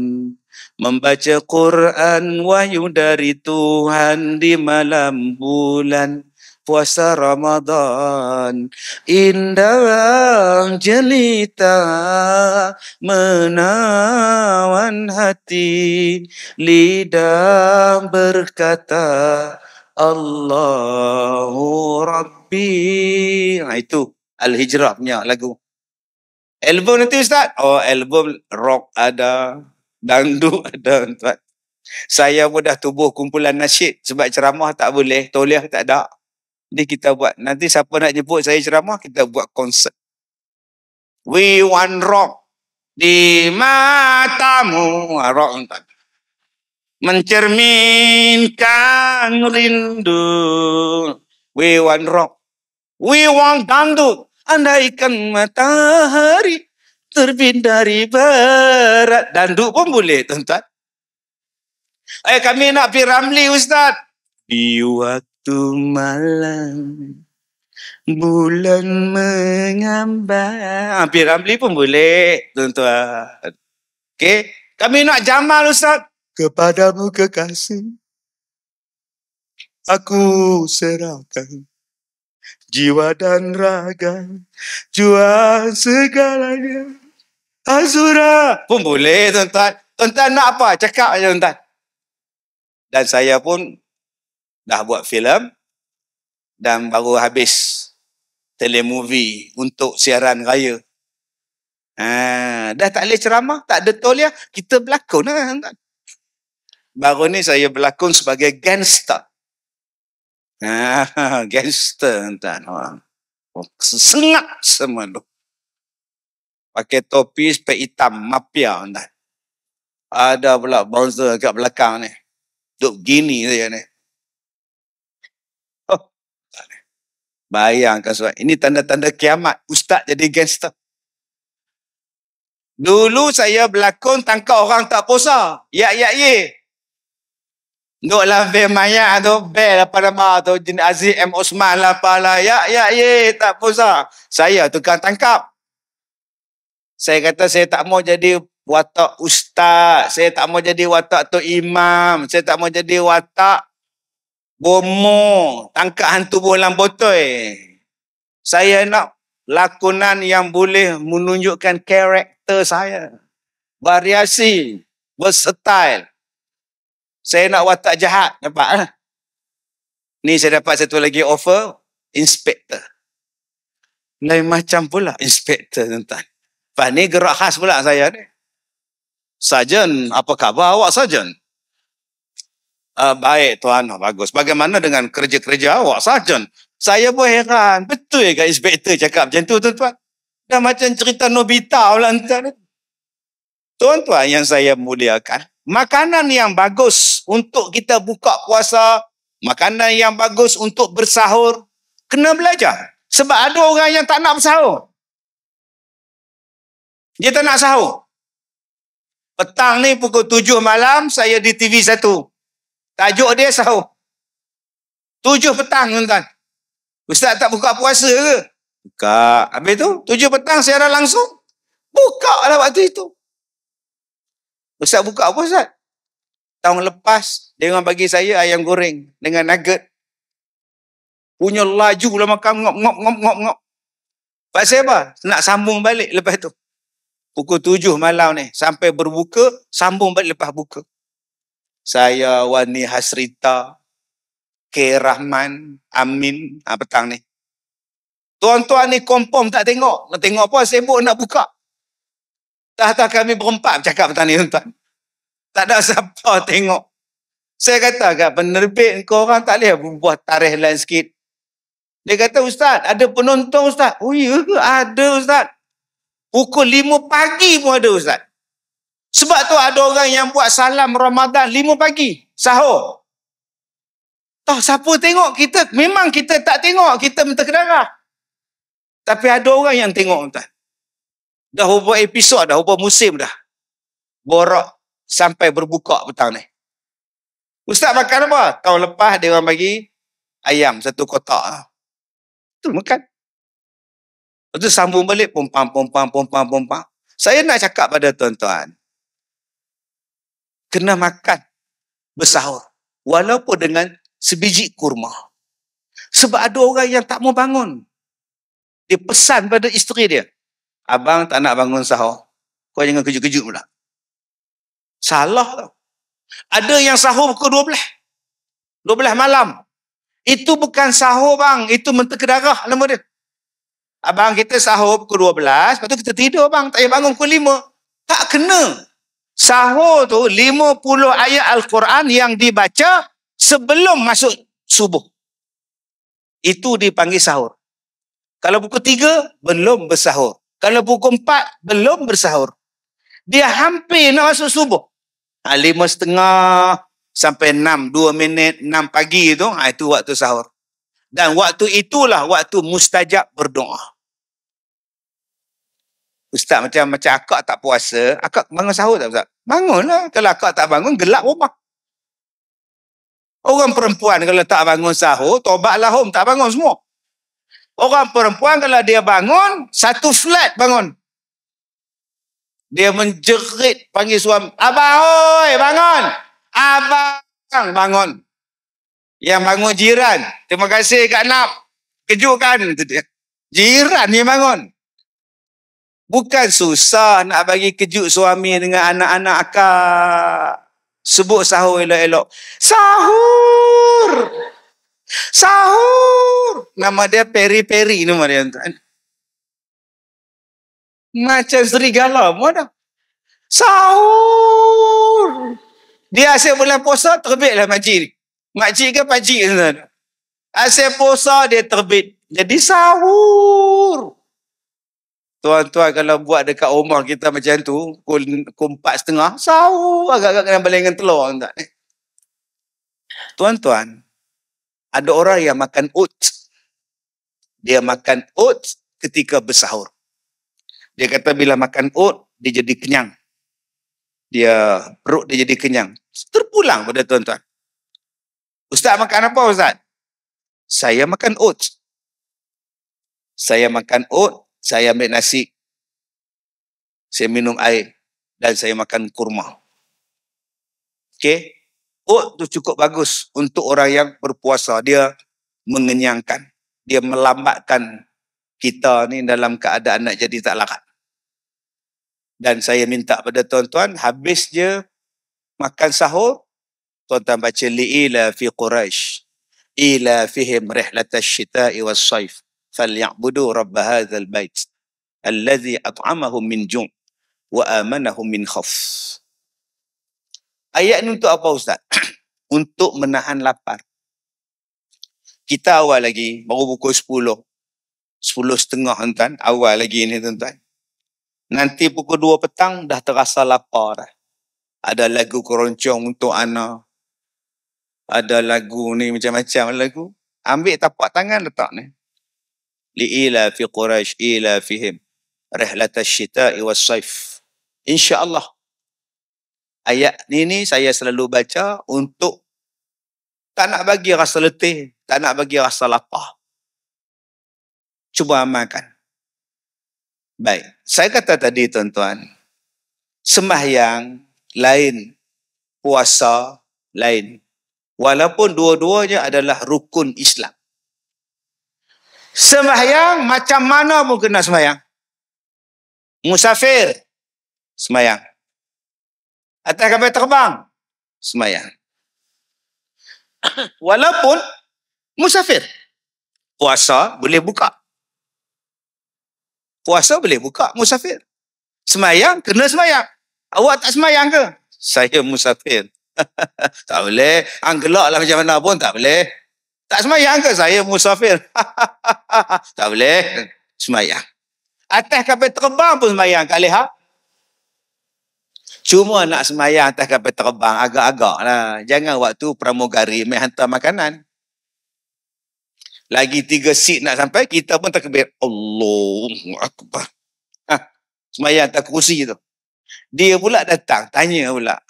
Membaca Quran wahyu dari Tuhan di malam bulan puasa Ramadan. Indah jelita menawan hati, lidah berkata Allahu Rabbi. Itu Al-Hijrah punya lagu. Album nanti Ustaz? Album rock ada, dangdut ada tuan. Saya pun dah tubuh kumpulan nasyid sebab ceramah tak boleh, toliah tak ada. Jadi kita buat, nanti siapa nak jemput saya ceramah, kita buat konsert. We want rock di matamu, rock tuan. Mencerminkan rindu. We want rock. We want dangdut. Andaikan matahari terbit dari barat. Dangdut pun boleh, tuan-tuan. Kami nak pergi Ramli, Ustaz. Di waktu malam bulan mengambang. Pergi Ramli pun boleh, tuan-tuan. Okey. Kami nak Jamal, Ustaz. Kepadamu kekasih, aku serahkan jiwa dan raga, jual segalanya. Azura pun boleh, tuan-tuan. Tuan-tuan nak apa? Cakap aja, tuan-tuan. Dan saya pun dah buat filem dan baru habis telemovie untuk siaran raya. Dah tak boleh ceramah, tak ada toliah, kita berlakon lah, tuan-tuan. Baru ni saya berlakon sebagai gangster. Gangster, tuan-tuan. Sengak semua tu. Pakai topi spek hitam, mafia, tuan-tuan. Ada pula bouncer kat belakang ni. Duk gini saya ni. Bayangkan sebab ini tanda-tanda kiamat. Ustaz jadi gangster. Dulu saya berlakon tangkap orang tak puasa. Ya. Duk lambe mayat tu, bel apa nama tu, jenis Aziz M. Osman lah apalah. Ya, tak puasa. Saya tukang tangkap. Saya kata saya tak mau jadi watak ustaz. Saya tak mau jadi watak tu imam. Saya tak mau jadi watak bomo, tangkap hantu bolang botol. Saya nak lakonan yang boleh menunjukkan karakter saya. Variasi, versatile. Saya nak watak jahat, nampak lah. Ni saya dapat satu lagi offer, inspektor. Lain macam pula inspektor, tuan-tuan. Lepas ni gerak khas pula saya ni. Sarjan, apa khabar awak Sarjan? Baik tuan, bagus. Bagaimana dengan kerja-kerja awak Sarjan? Saya pun heran, betul ke inspektor cakap macam tu, tuan-tuan? Dah macam cerita Nobita pula, tuan-tuan. Tuan-tuan yang saya muliakan, makanan yang bagus untuk kita buka puasa, makanan yang bagus untuk bersahur, kena belajar. Sebab ada orang yang tak nak bersahur. Dia tak nak sahur. Petang ni pukul 7 malam, saya di TV1. Tajuk dia sahur. 7 petang, tuan-tuan. Ustaz tak buka puasa ke? Buka. Habis tu, 7 petang siaran langsung. Buka lah waktu itu. Ustaz buka apa, Ustaz? Tahun lepas, dia orang bagi saya ayam goreng dengan nugget. Punya laju lah makan, ngop. Pasal apa? Nak sambung balik lepas tu. Pukul 7 malam ni, sampai berbuka, sambung balik lepas buka. Saya, Wani Hasrita, K. Rahman, Amin, petang ni. Tuan-tuan ni confirm tak tengok. Nak tengok apa, sibuk nak buka. Tak kami berempat bercakap petang ni, tuan. Tak ada siapa tengok. Saya kata kat penerbit, kau orang tak boleh buat tarikh lain sikit. Dia kata, Ustaz, ada penonton, Ustaz. Oh ya ke? Ada, Ustaz. Pukul 5 pagi pun ada, Ustaz. Sebab tu ada orang yang buat salam Ramadan 5 pagi. Sahur. Tahu siapa tengok? Memang kita tak tengok. Kita minta kedarah. Tapi ada orang yang tengok, Ustaz. Dah berapa episod dah, berapa musim dah. Borak sampai berbuka petang ni. Ustaz makan apa? Tahun lepas dia orang bagi ayam 1 kotak. Itu makan. Lepas tu sambung balik, pompang. Saya nak cakap pada tuan-tuan, kena makan bersahur. Walaupun dengan sebiji kurma. Sebab ada orang yang tak mau bangun. Dia pesan pada isteri dia, abang tak nak bangun sahur. Kau jangan kejut-kejut pula. Salah tau. Ada yang sahur pukul 12 malam. Itu bukan sahur bang. Itu mentega darah nama dia. Abang kita sahur pukul 12. Lepas tu kita tidur bang. Tak payah bangun pukul 5. Tak kena. Sahur tu 50 ayat Al-Quran yang dibaca sebelum masuk subuh. Itu dipanggil sahur. Kalau pukul 3, belum bersahur. Kalau pukul 4, belum bersahur. Dia hampir nak masuk subuh. 5:30 sampai 6, 2 minit, 6 pagi tu, itu waktu sahur. Dan waktu itulah waktu mustajab berdoa. Ustaz, macam akak tak puasa, akak bangun sahur tak, Ustaz? Bangunlah. Kalau akak tak bangun, gelap rumah. Orang perempuan kalau tak bangun sahur, tobatlah tak bangun semua. Orang perempuan kalau dia bangun, satu flat bangun. Dia menjerit panggil suami, abang, oi, bangun. Abang, bangun. Yang bangun jiran. Terima kasih Kak Nap. Kejutkan. Jiran yang bangun. Bukan susah nak bagi kejut suami dengan anak-anak akak. Sebut sahur elok-elok. Sahur! Sahur! Nama dia Peri-Peri nama dia. Macam serigala pun dah. Sahur! Dia asyik bulan puasa, terbitlah makcik. Makcik ke pakcik? Asyik puasa, dia terbit. Jadi sahur! Tuan-tuan kalau buat dekat rumah kita macam tu, pukul 4:30, sahur. Agak-agak kena balengan telur. Tuan-tuan, ada orang yang makan oats. Dia makan oats ketika bersahur. Dia kata bila makan oats, dia jadi kenyang. Perut dia jadi kenyang. Terpulang pada tuan-tuan. Ustaz makan apa, Ustaz? Saya makan oats. Saya makan oats, saya ambil nasi. Saya minum air. Dan saya makan kurma. Okey? Oats tu cukup bagus untuk orang yang berpuasa. Dia mengenyangkan. Dia melambatkan kita ni dalam keadaan nak jadi tak larat. Dan saya minta pada tuan-tuan, habis je makan sahur, tuan-tuan baca li'ila fi Quraisy, ila fihim rihlatash shita'i was-saif, falyabudu rabb hadzal bait, alladhi at'amahum min ju' wa amanahum min khauf. Ayat ni untuk apa, Ustaz? Untuk menahan lapar. Kita awal lagi, baru pukul 10. 10:30, tuan-tuan. Awal lagi ni, tuan-tuan. Nanti pukul 2 petang dah terasa lapar dah. Ada lagu keroncong untuk anak. Ada lagu ni macam-macam lagu. Ambil tapak tangan letak ni. Li'ila fi Quraisy ila fihim rihlatash shita'i was-saif. Insya-Allah. Ayat ni saya selalu baca untuk tak nak bagi rasa letih, tak nak bagi rasa lapar. Cuba amalkan. Baik, saya kata tadi tuan-tuan, sembahyang lain, puasa lain. Walaupun dua-duanya adalah rukun Islam. Sembahyang macam mana pun kena sembahyang. Musafir, sembahyang. Atas kapal terbang, sembahyang. Walaupun musafir, puasa boleh buka. Puasa boleh buka, musafir. Semayang, kena semayang. Awak tak semayang ke? Saya musafir. Tak boleh. Hang gelak lah macam mana pun, tak boleh. Tak semayang ke? Saya musafir. Tak boleh. Semayang. Atas kapal terbang pun semayang, Kak Leha. Cuma nak semayang atas kapal terbang, agak-agak lah. Jangan waktu pramugari main hantar makanan. Lagi 3 seat nak sampai, kita pun takbir. Allahu Akbar. Semayang atas kursi tu. Dia pula datang, tanya pula.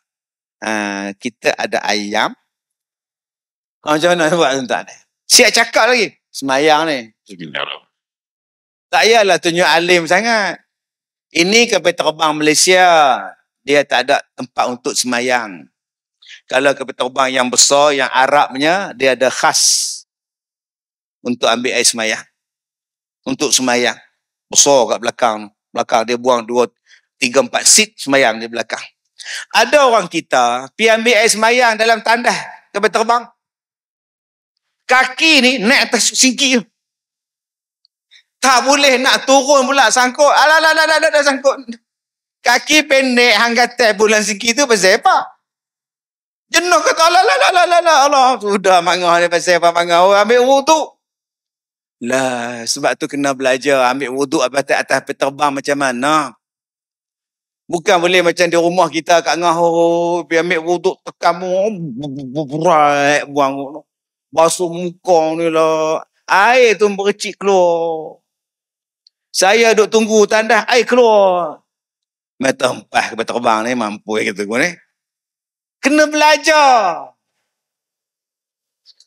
Kita ada ayam. Macam mana buat tuan-tuan? Siap cakap lagi. Semayang ni. Tak payahlah tunjuk alim sangat. Ini kapal terbang Malaysia. Dia tak ada tempat untuk semayang. Kalau kapal terbang yang besar, yang Arabnya, dia ada khas untuk ambil air semayang. Untuk semayang. Besar kat belakang. Belakang dia buang 2, 3, 4 seat semayang di belakang. Ada orang kita pergi ambil air semayang dalam tandas kapal terbang. Kaki ni naik atas singki. Tak boleh nak turun pula sangkut. Alah, sangkut. Kaki pendek hang gatal bulan singki tu pasal apa? Jenuh kata Allah. Sudah mangah ni pasal apa mangah. Ambil wuduk. Lah, sebab tu kena belajar ambil wuduk atas kapal terbang macam mana. Bukan boleh macam di rumah kita kat ngah, pergi ambil wuduk tekan berat buang. Basuh muka ni lah. Air tu bercik keluar. Saya duk tunggu tandas, air keluar. Mata empah kapal terbang ni mampu kata gua ni. Kena belajar.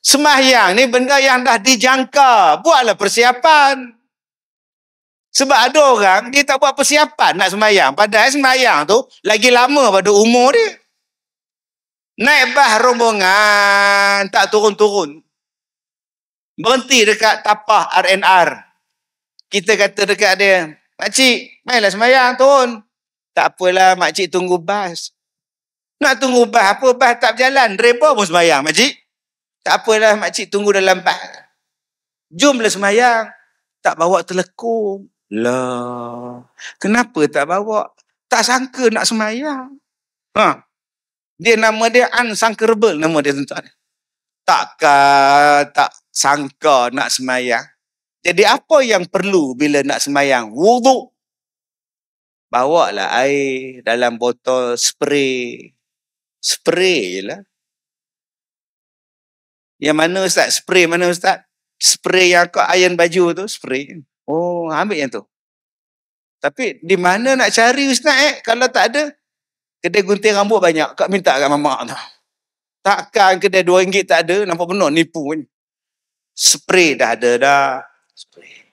Sembahyang ni benda yang dah dijangka. Buatlah persiapan. Sebab ada orang, dia tak buat persiapan nak sembahyang. Padahal sembahyang tu lagi lama pada umur dia. Naik bas rombongan, tak turun-turun. Berhenti dekat tapah RNR. Kita kata dekat dia, "Makcik, mainlah sembahyang, turun." "Tak apalah, makcik tunggu bas." "Nak tunggu bas apa? Bas tak berjalan. Driver pun sembahyang, makcik." "Tak apalah, makcik tunggu dalam bas." "Jomlah sembahyang." "Tak bawa telekung." Lah, kenapa tak bawa? Tak sangka nak sembahyang. Dia nama dia unsangkerable nama dia tuan-tuan. Tak sangka nak sembahyang. Jadi apa yang perlu bila nak sembahyang? Wuduk. Bawalah air dalam botol spray. Spray je lah. Yang mana Ustaz? Spray mana Ustaz? Spray yang kau iron baju tu, spray. Oh, ambil yang tu. Tapi di mana nak cari Ustaz kalau tak ada? Kedai gunting rambut banyak. Kak minta kat mamak tu. Takkan kedai RM2 tak ada. Nampak benar nipu ni. Spray dah ada dah. Spray.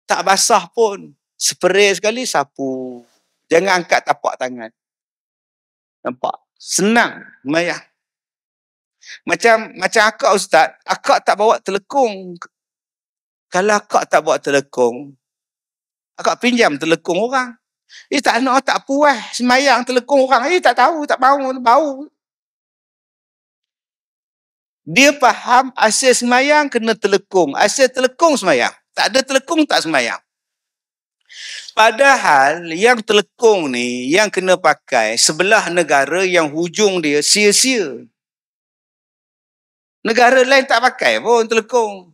Tak basah pun. Spray sekali sapu. Jangan angkat tapak tangan. Nampak? Senang. Mayah. Macam akak Ustaz. Akak tak bawa telekung. Kalau akak tak bawa telekung, akak pinjam telekung orang. Tak nak, tak puas semayang telekung orang. Tak tahu, tak mahu, bau. Dia faham asal semayang kena telekung. Asal telekung semayang. Tak ada telekung tak semayang. Padahal yang telekung ni yang kena pakai sebelah negara yang hujung dia sia-sia. Negara lain tak pakai pun telekung.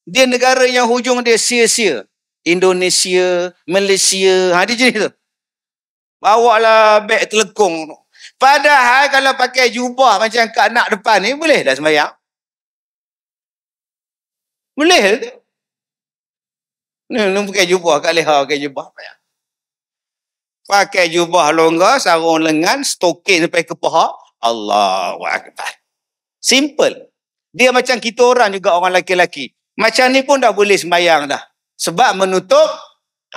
Dia negara yang hujung dia sia-sia. Indonesia, Malaysia, dia jenis tu. Bawa lah beg telekung. Padahal kalau pakai jubah macam kat anak depan ni, boleh dah sembahyang? Boleh tu. Ni pakai jubah, Kak Leha pakai jubah. Pakai jubah longgar, sarung lengan, stokin sampai ke paha. Allahu Akbar. Simple. Dia macam kita orang juga, orang lelaki-lelaki. Macam ni pun dah boleh sembahyang dah. Sebab menutup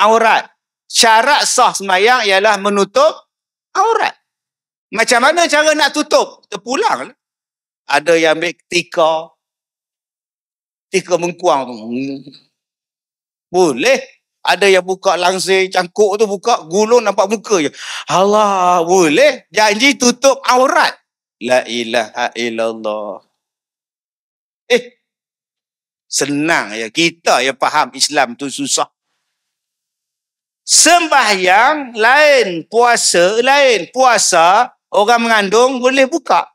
aurat. Syarat sah sembahyang ialah menutup aurat. Macam mana cara nak tutup? Terpulang. Ada yang ambil tika mengkuang tu. Boleh. Ada yang buka langsir, cangkuk tu buka, gulung nampak muka je. Allah, boleh. Janji tutup aurat. La ilaha illallah. Senang ya. Kita yang faham Islam tu susah. Sembahyang lain, puasa lain. Puasa, orang mengandung boleh buka.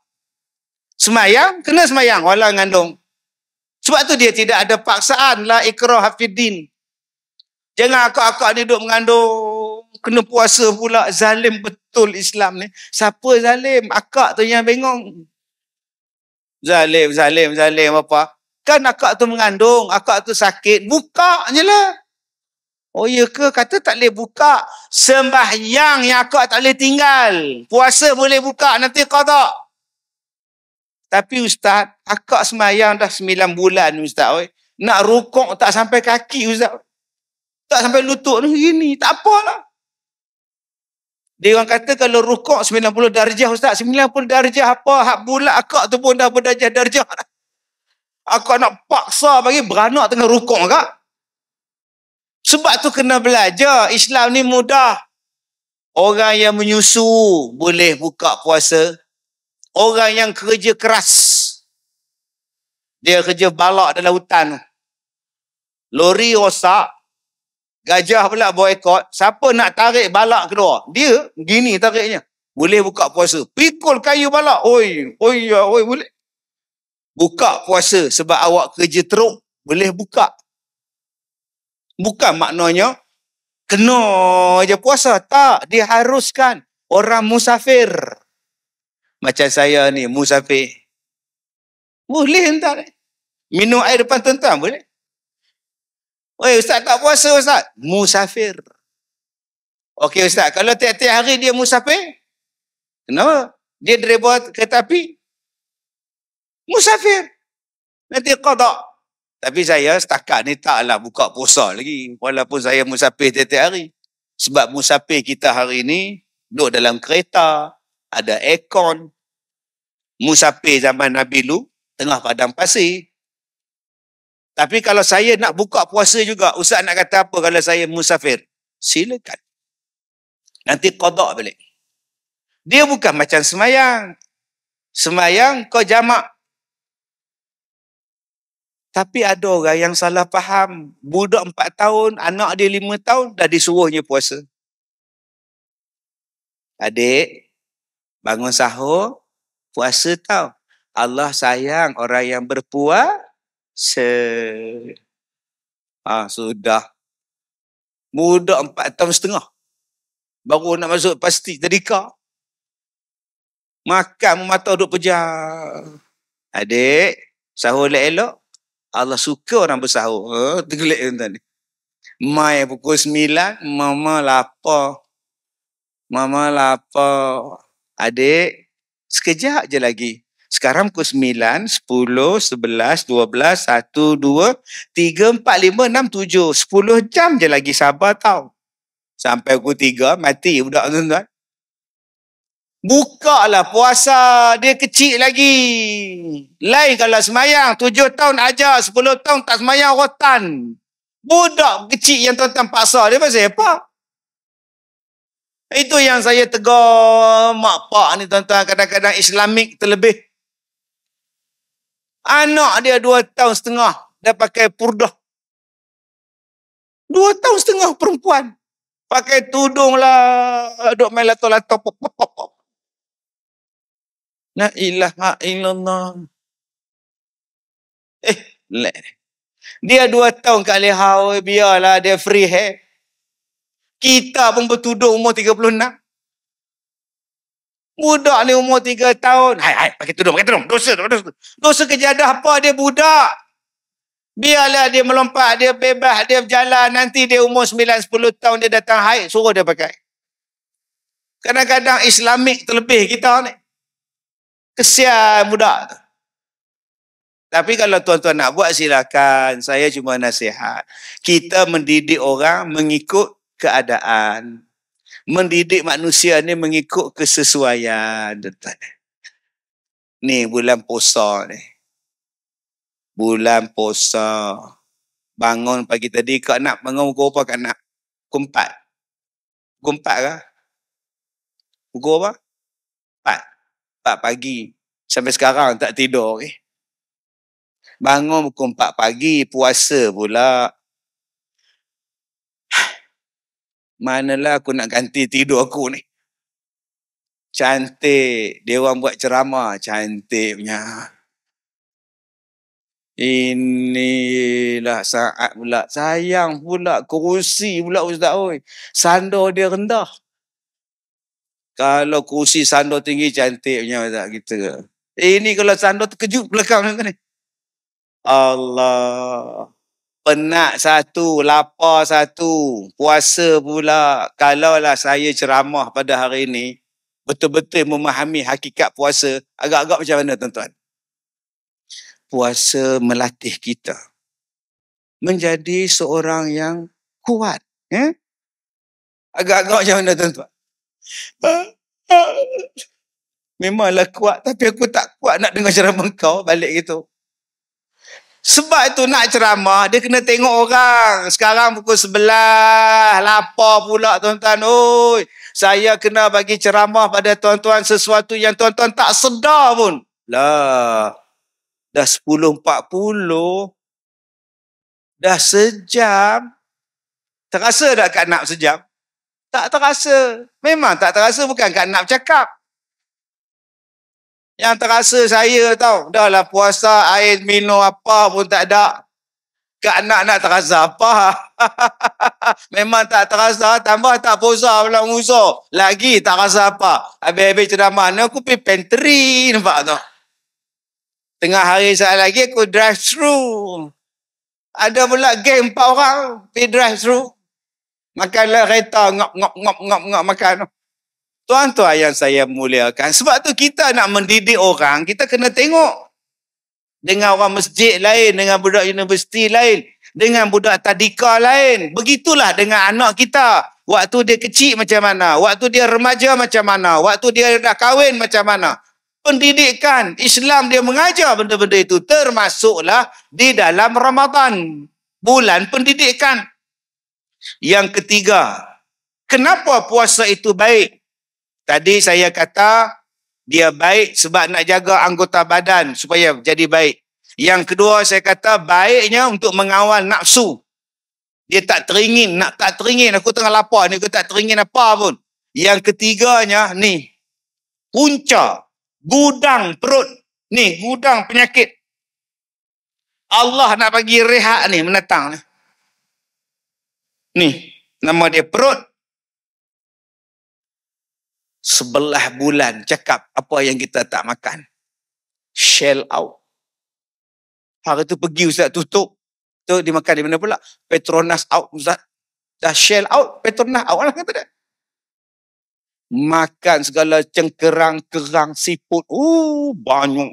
Semayang, kena semayang walau mengandung. Sebab tu dia tidak ada paksaan, la ikrah fiddin. Jangan akak-akak ni duduk mengandung, kena puasa pula. Zalim betul Islam ni. Siapa zalim? Akak tu yang bengong. Zalim apa? Kan akak tu mengandung, akak tu sakit, buka je lah. Oh ya ke? Kata tak boleh buka. Sembahyang yang akak tak boleh tinggal. Puasa boleh buka, nanti qada. Tapi Ustaz, akak sembahyang dah 9 bulan Ustaz. Oi. Nak rukuk tak sampai kaki Ustaz. Tak sampai lutut ni gini, tak apalah. Dia orang kata kalau rukuk 90 darjah Ustaz, 90 darjah apa? Hak bulat akak tu pun dah berdarjah darjah. Akak nak paksa bagi beranak tengah rukuk akak. Sebab tu kena belajar. Islam ni mudah. Orang yang menyusu boleh buka puasa. Orang yang kerja keras, dia kerja balak dalam hutan. Lori rosak, gajah pula boykot. Siapa nak tarik balak keluar? Dia gini tariknya. Boleh buka puasa. Pikul kayu balak. Oi, boleh. Buka puasa sebab awak kerja teruk. Boleh buka. Bukan maknanya kena je puasa. Tak, diharuskan. Orang musafir. Macam saya ni, musafir. Boleh entah. Minum air depan tuan-tuan, boleh? Oi, Ustaz tak puasa Ustaz. Musafir. Okey Ustaz, kalau tiap-tiap hari dia musafir, kenapa? Dia driver kereta api. Musafir. Nanti qada. Tapi saya setakat ni taklah buka puasa lagi. Walaupun saya musafir tiap-tiap hari. Sebab musafir kita hari ni duduk dalam kereta, ada aircon. Musafir zaman Nabi Lu, tengah padang pasir. Tapi kalau saya nak buka puasa juga, Ustaz nak kata apa kalau saya musafir? Silakan. Nanti qada balik. Dia bukan macam semayang. Semayang kau jamak. Tapi ada orang yang salah faham. Budak 4 tahun, anak dia 5 tahun, dah disuruhnya puasa. Adik, bangun sahur, puasa tau. Allah sayang orang yang berpuasa. Sudah. Budak 4 tahun setengah. Baru nak masuk pasti tadika. Makan mata duduk pejam. Adik, sahur elok-elok. Allah suka orang bersahur. Tergelik tuan ni. Mai pukul 9, mama lapar. Adik, sekejap je lagi. Sekarang pukul 9, 10, 11, 12, 1, 2, 3, 4, 5, 6, 7. 10 jam je lagi, sabar tau. Sampai pukul 3, mati budak tuan-tuan. Buka lah puasa, dia kecil lagi. Lain kalau semayang, 7 tahun ajar, 10 tahun tak semayang rotan. Budak kecil yang tuan-tuan paksa, dia pasal apa? Itu yang saya tegur mak pak ni tuan-tuan, kadang-kadang Islamik terlebih. Anak dia 2 tahun setengah, dia pakai purdah. 2 tahun setengah perempuan. Pakai tudung lah, duk main lato-lato, pop. La ilaha illallah. Dia 2 tahun kat Leha, biarlah dia free hair. Kita pun bertudung umur 36. Budak ni umur 3 tahun. Hai, pakai tudung. Dosa kejadah apa, dia budak. Biarlah dia melompat, dia bebas, dia berjalan. Nanti dia umur 9-10 tahun, dia datang haid, suruh dia pakai. Kadang-kadang Islamik terlebih kita ni. Kesian budak tu. Tapi kalau tuan-tuan nak buat, silakan. Saya cuma nasihat. Kita mendidik orang mengikut keadaan. Mendidik manusia ni mengikut kesesuaian. Ni bulan puasa ni. Bulan puasa. Bangun pagi tadi, kau nak bangun pukul apa kau nak? Pukul 4. Pukul 4 kah? Pukul apa? 4 pagi. Sampai sekarang tak tidur. Bangun pukul 4 pagi, puasa pula. Manalah aku nak ganti tidur aku ni. Cantik. Dia orang buat ceramah. Cantik punya. Inilah saat pula. Sayang pula. Kerusi pula Ustaz. Oi. Sandar dia rendah. Kalau kerusi sandar tinggi, cantik punya Ustaz kita. Ini kalau sandar terkejut belakang ni. Allah. Penat satu, lapar satu, puasa pula. Kalaulah saya ceramah pada hari ini, betul-betul memahami hakikat puasa, agak-agak macam mana tuan-tuan? Puasa melatih kita menjadi seorang yang kuat. Agak-agak macam mana tuan-tuan? Memanglah kuat, tapi aku tak kuat nak dengar ceramah kau balik gitu. Sebab itu nak ceramah, dia kena tengok orang. Sekarang pukul 11, lapar pula tuan-tuan. Oi, saya kena bagi ceramah pada tuan-tuan sesuatu yang tuan-tuan tak sedar pun. Lah, dah 10.40, dah sejam. Terasa tak Kak Nap sejam? Tak terasa. Memang tak terasa, bukan Kak Nap cakap. Yang terasa saya tahu, dah lah puasa, air minum apa pun tak ada. Kak nak terasa apa? Memang tak terasa, tambah tak puasa pula musuh. Lagi tak rasa apa. Habis-habis ceramah ni aku pergi pantry, nampak tu. Tengah hari saat lagi aku drive through. Ada pula geng 4 orang pergi drive through. Makanlah kereta, ngap makan. Tuan-tuan yang saya muliakan, sebab tu kita nak mendidik orang, kita kena tengok. Dengan orang masjid lain, dengan budak universiti lain, dengan budak tadika lain. Begitulah dengan anak kita. Waktu dia kecil macam mana, waktu dia remaja macam mana, waktu dia dah kahwin macam mana. Pendidikan Islam dia mengajar benda-benda itu, termasuklah di dalam Ramadan, bulan pendidikan. Yang ketiga, kenapa puasa itu baik? Tadi saya kata dia baik sebab nak jaga anggota badan supaya jadi baik. Yang kedua saya kata baiknya untuk mengawal nafsu. Dia tak teringin, aku tengah lapar ni, aku tak teringin apa pun. Yang ketiganya ni, punca, gudang perut. Ni, gudang penyakit. Allah nak bagi rehat ni menatang ni. Ni, nama dia perut. 11 bulan cakap apa yang kita tak makan. Shell out. Hari tu pergi Ustaz tutup. Tu dia makan di mana pula? Petronas out Ustaz. Dah shell out, Petronas out lah kata dia. Makan segala cengkerang-kerang, siput. Banyak.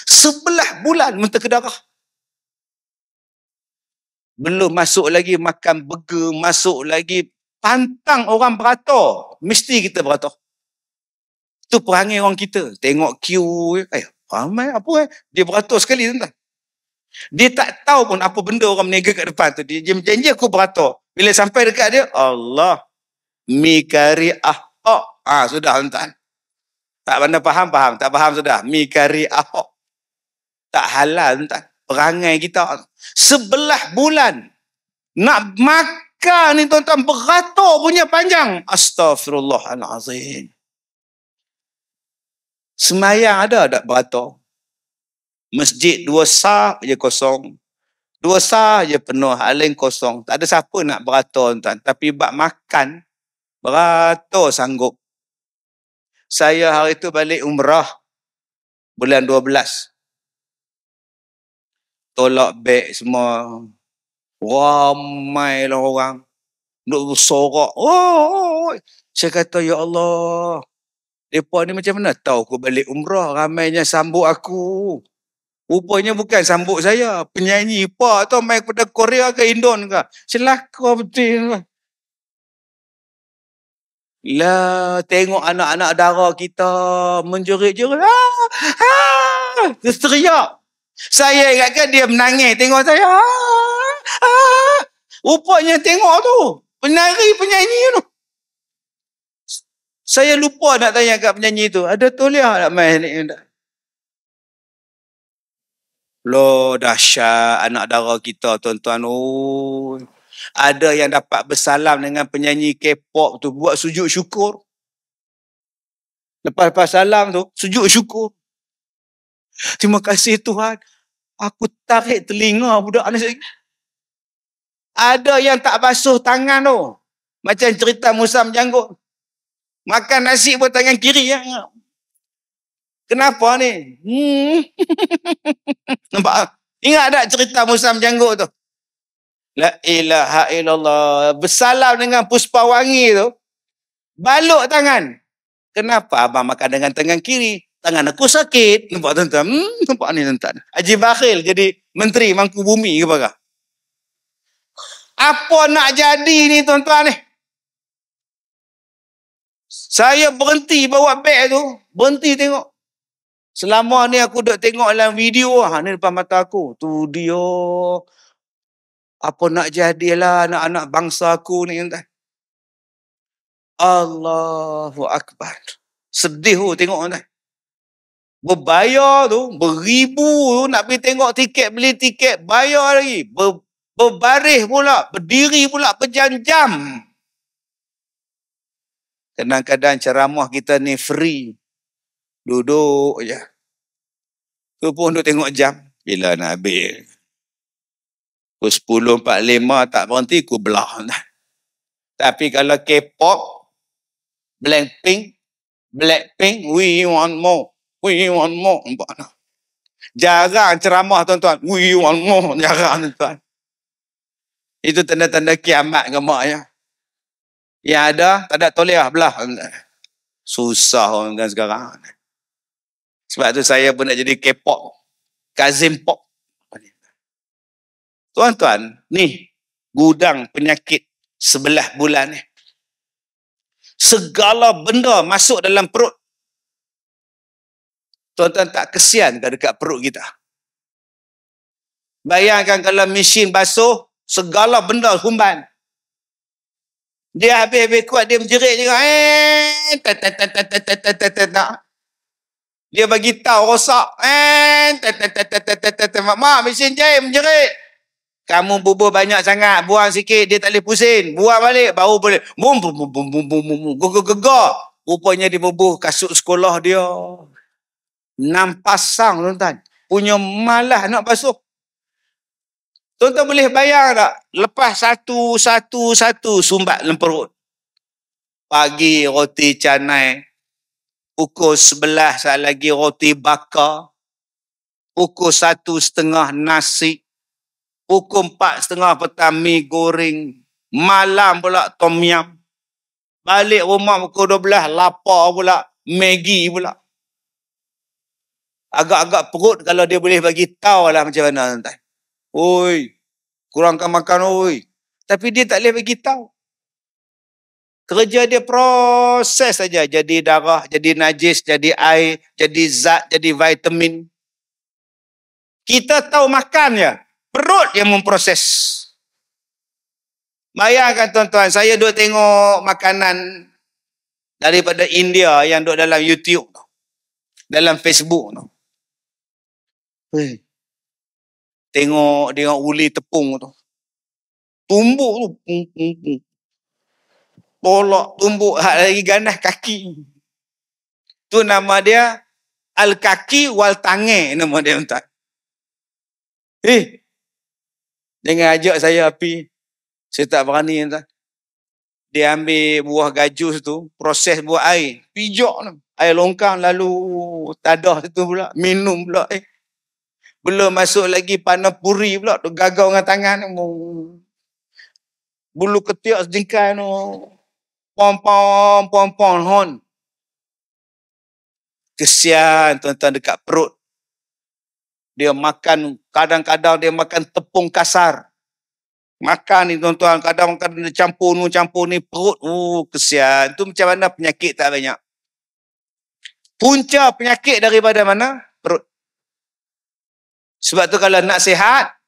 11 bulan mentah ke darah. Belum masuk lagi makan burger, masuk lagi pantang orang beratur. Mesti kita beratur. Itu perangai orang kita. Tengok queue. Ramai apa dia beratur sekali tuan-tuan. Dia tak tahu pun apa benda orang meniaga kat depan tu. Dia janji aku beratur. Bila sampai dekat dia, Allah. Mi kari ahok. Sudah tuan-tuan. Tak pandai faham. Tak faham sudah. Mi kari ahok. Tak halal tuan-tuan. Perangai kita. 11 bulan. Nak makan ni tuan-tuan. Beratur punya panjang. Astaghfirullahalazim. Semayang ada tak beratur? Masjid 2 sah je kosong. 2 sah je penuh. Hal lain kosong. Tak ada siapa nak beratur tuan. Tapi bak makan. Beratur sanggup. Saya hari tu balik umrah. Bulan 12. Tolak beg semua. Ramai lah orang. Duk sorak. Saya kata, ya Allah. Mereka ni macam mana tahu aku balik umrah. Ramainya sambut aku. Rupanya bukan sambut saya. Penyanyi apa tu main pada Korea ke Indon ke. Celaka betul. Lah, tengok anak-anak dara kita menjerit-jerit. Terus teriak. Saya ingatkan dia menangis. Tengok saya. Rupanya tengok tu. Penyanyi tu. Saya lupa nak tanya kat penyanyi tu. Ada toliah nak main ni? Loh, dahsyat anak dara kita tuan-tuan. Ada yang dapat bersalam dengan penyanyi K-pop tu, buat sujud syukur. Lepas salam tu, sujud syukur. Terima kasih Tuhan. Aku tarik telinga budak ni. Ada yang tak basuh tangan tu. Macam cerita Musa menjanggut. Makan nasi pun tangan kiri. Ya. Kenapa ni? Nampak? Ingat tak cerita Musa menjanggut tu? La ilaha illallah. Bersalam dengan puspa wangi tu. Baluk tangan. Kenapa abang makan dengan tangan kiri? Tangan aku sakit. Nampak tuan-tuan? Nampak ni tuan-tuan. Haji Bakhil jadi menteri mangku bumi ke apa? Apa nak jadi ni tuan-tuan ni? Saya berhenti bawa beg tu. Berhenti tengok. Selama ni aku duk tengok dalam video. Ni depan mata aku. Tu dia. Apa nak jadilah anak-anak bangsa aku ni tuan-tuan. Allahu Akbar. Sedih tu tengok tuan-tuan. Berbayar tu, beribu tu nak pergi tengok tiket, beli tiket, bayar lagi. Berbaris pula, berdiri pula berjam-jam. Kadang-kadang ceramah kita ni free. Duduk je. Tu pun duduk tengok jam. Bila nak habis? Pukul 10.45 tak berhenti, aku belah. Tapi kalau K-pop, Blackpink, we want more. We want more. Jarang ceramah tuan-tuan. We want more. Jarang tuan-tuan. Itu tanda-tanda kiamat ke mak ya. Yang ada, tak ada toliah belah. Susah orang sekarang. Sebab tu saya pun nak jadi K-pop. Kazim pop. Tuan-tuan, ni gudang penyakit 11 bulan ni. Segala benda masuk dalam perut. Tuan-tuan tak kesian ke dekat perut kita? Bayangkan kalau mesin basuh, segala benda humban. Dia habis-habis kuat, dia menjerit juga. Dia bagi tahu rosak. Mak, mesin jahit menjerit. Kamu bubuh banyak sangat, buang sikit, dia tak boleh pusing. Buang balik, baru boleh. Bum, bum, bum, bum, bum, bum, bum, gegak. Rupanya dia bubuh kasut sekolah dia. 6 pasang tuan-tuan. Punya malah nak basuh. Tuan-tuan boleh bayang tak? Lepas satu sumbat dalam perut. Pagi roti canai. Pukul 11 saat lagi roti bakar. Pukul 1:30 nasi. Pukul 4:30 petang mi goreng. Malam pula tom yum. Balik rumah pukul 12 lapar pula. Maggi pula. Agak-agak perut kalau dia boleh bagi tahu lah macam mana tuan-tuan. Oi, kurangkan makan oi. Tapi dia tak boleh bagi tahu. Kerja dia proses saja. Jadi darah, jadi najis, jadi air, jadi zat, jadi vitamin. Kita tahu makan ya. Perut yang memproses. Bayangkan tuan-tuan, saya duk tengok makanan daripada India yang duk dalam YouTube, dalam Facebook tu. Tengok uli tepung tu. Tumbuk tu. Polok tumbuk lagi ganas kaki. Tu nama dia al-kaki wal tange nama dia tuan. Jangan ajak saya api. Saya tak berani tuan. Dia ambil buah gajus tu, proses buat air, pijak tu. Air longkang lalu tadah tu pula, minum pula. Belum masuk lagi panah puri pula, tu gagau dengan tangan. Bulu ketiak sedingkai tu. Pom-pom hon. Kesian tuan-tuan dekat perut. Dia makan, kadang-kadang dia makan tepung kasar. Makan ni tuan-tuan, kadang-kadang dia campur ni perut. Kesian. Tu macam mana penyakit tak banyak. Punca penyakit daripada mana? Perut. Sebab tu kalau nak sihat,